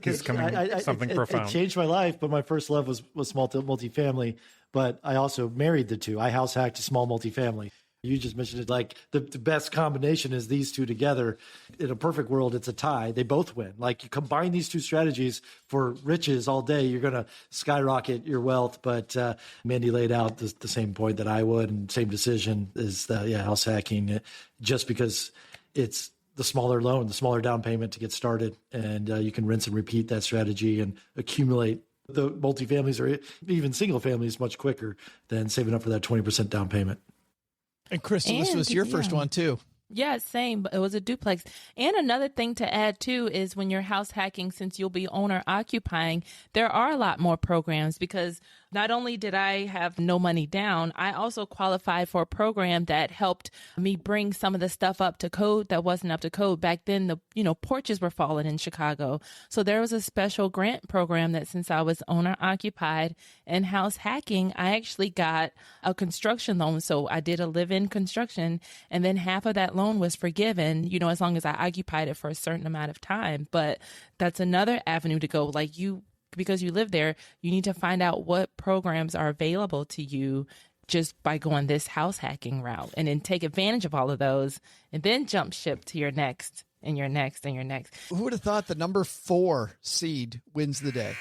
something profound. It changed my life, but my first love was small multifamily. But I also married the two. I house hacked a small multifamily. You just mentioned it like the best combination is these two together. In a perfect world, it's a tie. They both win. Like you combine these two strategies for riches all day, you're going to skyrocket your wealth. But Mandy laid out the same point that I would, and same decision is house hacking, just because it's the smaller loan, the smaller down payment to get started. And you can rinse and repeat that strategy and accumulate the multifamilies or even single families much quicker than saving up for that 20% down payment. And Crystal, this was your first one too. Yeah, same. It was a duplex. And another thing to add too is when you're house hacking, since you'll be owner occupying, there are a lot more programs because not only did I have no money down, I also qualified for a program that helped me bring some of the stuff up to code that wasn't up to code. Back then, the porches were falling in Chicago. So there was a special grant program that since I was owner occupied and house hacking, I actually got a construction loan. So I did a live-in construction and then half of that loan was forgiven, as long as I occupied it for a certain amount of time. But that's another avenue to go. Like because you live there, you need to find out what programs are available to you just by going this house hacking route and then take advantage of all of those and then jump ship to your next and your next and your next. Who would have thought the number 4 seed wins the day?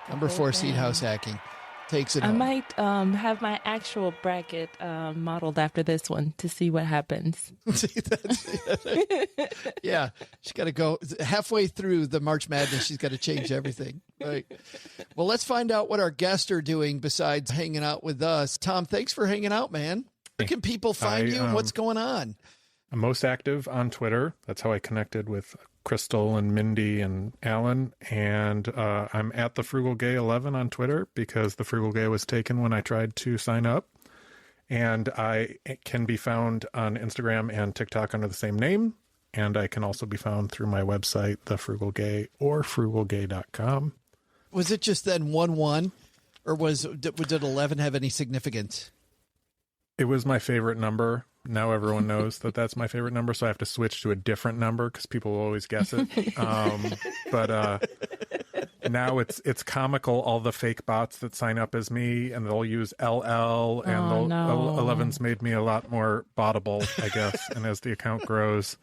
Number 4 seed house hacking takes it I home. might have my actual bracket modeled after this one to see what happens. Yeah, she's got to go halfway through the March Madness. She's got to change everything. Right. Well, let's find out what our guests are doing besides hanging out with us. Tom, thanks for hanging out, man. Where can people find you and what's going on? I'm most active on Twitter. That's how I connected with Crystal and Mindy and Alan. And I'm at the Frugal Gay 11 on Twitter because the Frugal Gay was taken when I tried to sign up. And I can be found on Instagram and TikTok under the same name. And I can also be found through my website, The Frugal Gay or frugalgay.com. Was it just then 1-1 or did 11 have any significance? It was my favorite number. Now everyone knows that that's my favorite number, so I have to switch to a different number because people will always guess it. But now it's comical, all the fake bots that sign up as me, and they'll use LL, and 11's made me a lot more bottable, I guess. And as the account grows,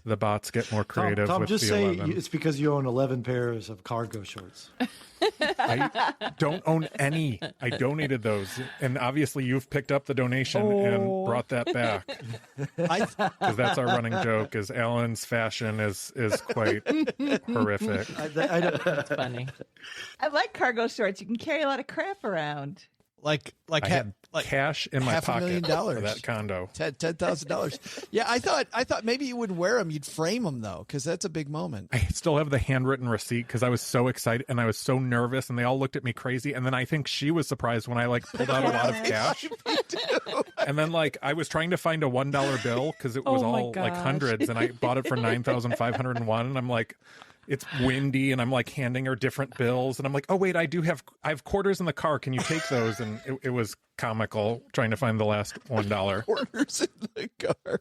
the bots get more creative Tom, with just the say 11. it's because you own 11 pairs of cargo shorts. I don't own any. I donated those. And obviously you've picked up the donation and brought that back. Because that's our running joke is Alan's fashion is quite horrific. That's funny. I like cargo shorts. You can carry a lot of crap around. I had cash in my pocket $500,000 for that condo. $10,000. Yeah, I thought maybe you wouldn't wear them. You'd frame them though, because that's a big moment. I still have the handwritten receipt because I was so excited and I was so nervous, and they all looked at me crazy. And then I think she was surprised when I pulled out a lot of cash. And then I was trying to find a $1 bill because it was all hundreds, and I bought it for $9,501, and I'm like, it's windy, and I'm handing her different bills, and I'm like, oh wait, I have quarters in the car. Can you take those? And it was comical trying to find the last $1. Quarters in the car.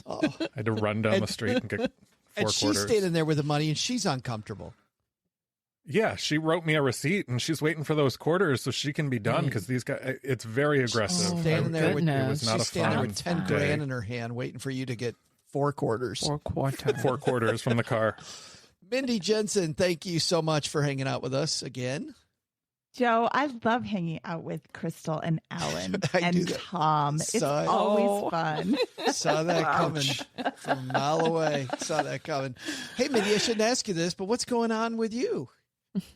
Oh. I had to run down the street and get 4 and quarters. she's standing there with the money, and she's uncomfortable. Yeah, she wrote me a receipt, and she's waiting for those quarters so she can be done because these guys, it's very aggressive. Standing there it was not she's a standing fun with 10 day. grand in her hand, waiting for you to get 4 quarters. 4 quarters. 4 quarters from the car. Mindy Jensen, thank you so much for hanging out with us again. Joe, I love hanging out with Crystal and Alan and Tom. It's Saw it. always fun. Saw that coming from a mile away. Saw that coming. Hey, Mindy, I shouldn't ask you this, but what's going on with you?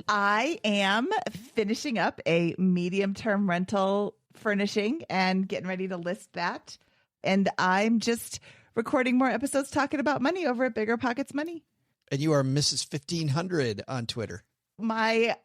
I am finishing up a medium-term rental furnishing and getting ready to list that. And I'm just recording more episodes talking about money over at Bigger Pockets Money. And you are Mrs. 1500 on Twitter. My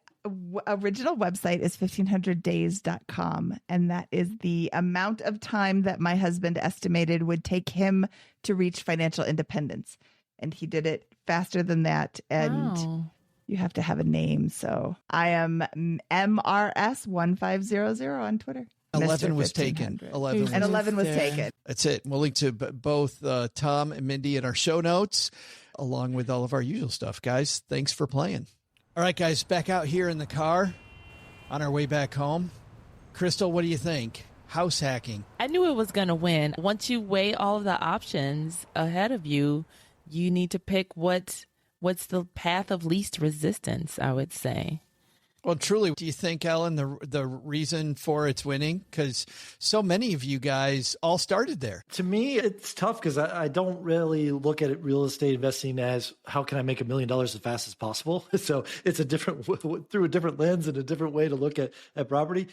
original website is 1500days.com, and that is the amount of time that my husband estimated would take him to reach financial independence. And he did it faster than that. And you have to have a name. So I am MRS1500 on Twitter. 11 was taken. 11 was taken. That's it. We'll link to both Tom and Mindy in our show notes, along with all of our usual stuff. Guys, thanks for playing. All right, guys, back out here in the car on our way back home. Crystal, what do you think? House hacking. I knew it was going to win. Once you weigh all of the options ahead of you, you need to pick what's the path of least resistance, I would say. Well, truly, do you think, Ellen, the reason for its winning? Because so many of you guys all started there. To me, it's tough because I don't really look at real estate investing as how can I make $1 million as fast as possible. So it's a different through a different lens and a different way to look at property.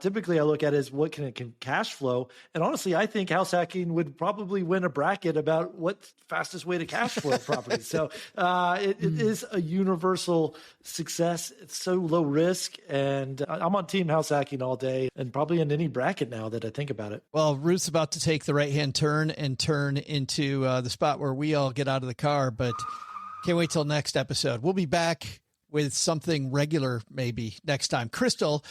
Typically, I look at it as what can cash flow. And honestly, I think house hacking would probably win a bracket about what's fastest way to cash flow property. So it is a universal success. It's so low risk, and I'm on team house hacking all day and probably in any bracket now that I think about it. Well, Ruth's about to take the right-hand turn and turn into the spot where we all get out of the car, but can't wait till next episode. We'll be back with something regular maybe next time. Crystal,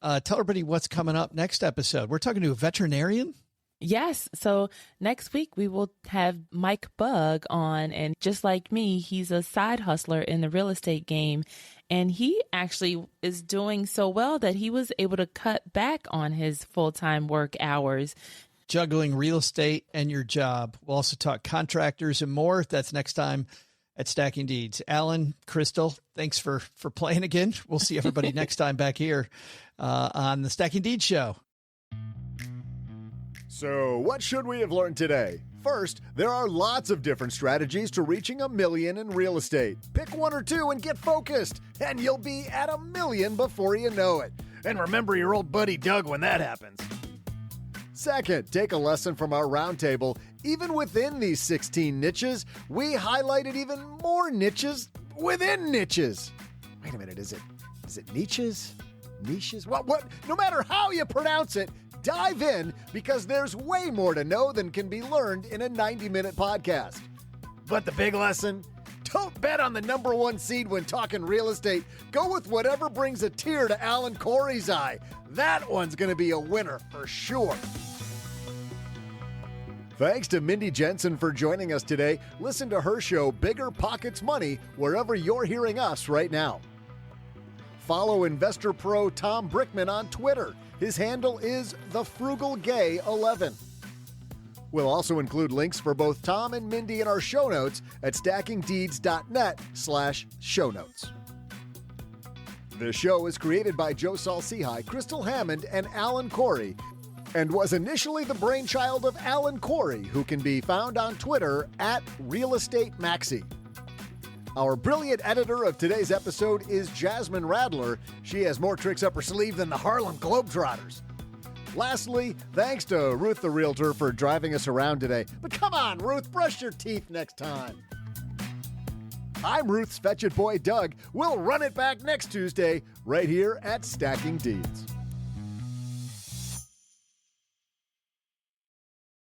tell everybody what's coming up next episode. We're talking to a veterinarian. Yes. So next week we will have Mike Bug on, and just like me, he's a side hustler in the real estate game. And he actually is doing so well that he was able to cut back on his full-time work hours. Juggling real estate and your job. We'll also talk contractors and more. That's next time at Stacking Deeds. Alan, Crystal, thanks for playing again. We'll see everybody next time back here on the Stacking Deeds Show. So, what should we have learned today? First, there are lots of different strategies to reaching $1 million in real estate. Pick one or two and get focused, and you'll be at $1 million before you know it. And remember your old buddy Doug when that happens. Second, take a lesson from our roundtable. Even within these 16 niches, we highlighted even more niches within niches. Wait a minute, is it niches? Niches? What? No matter how you pronounce it, dive in, because there's way more to know than can be learned in a 90-minute podcast. But the big lesson? Don't bet on the number one seed when talking real estate. Go with whatever brings a tear to Alan Corey's eye. That one's going to be a winner for sure. Thanks to Mindy Jensen for joining us today. Listen to her show, Bigger Pockets Money, wherever you're hearing us right now. Follow investor pro Tom Brickman on Twitter. His handle is TheFrugalGay11. We'll also include links for both Tom and Mindy in our show notes at stackingdeeds.net/show notes. The show is created by Joe Salsihai, Crystal Hammond, and Alan Corey, and was initially the brainchild of Alan Corey, who can be found on Twitter at RealEstateMaxi. Our brilliant editor of today's episode is Jasmine Radler. She has more tricks up her sleeve than the Harlem Globetrotters. Lastly, thanks to Ruth the Realtor for driving us around today. But come on, Ruth, brush your teeth next time. I'm Ruth's Fetch It Boy, Doug. We'll run it back next Tuesday right here at Stacking Deeds.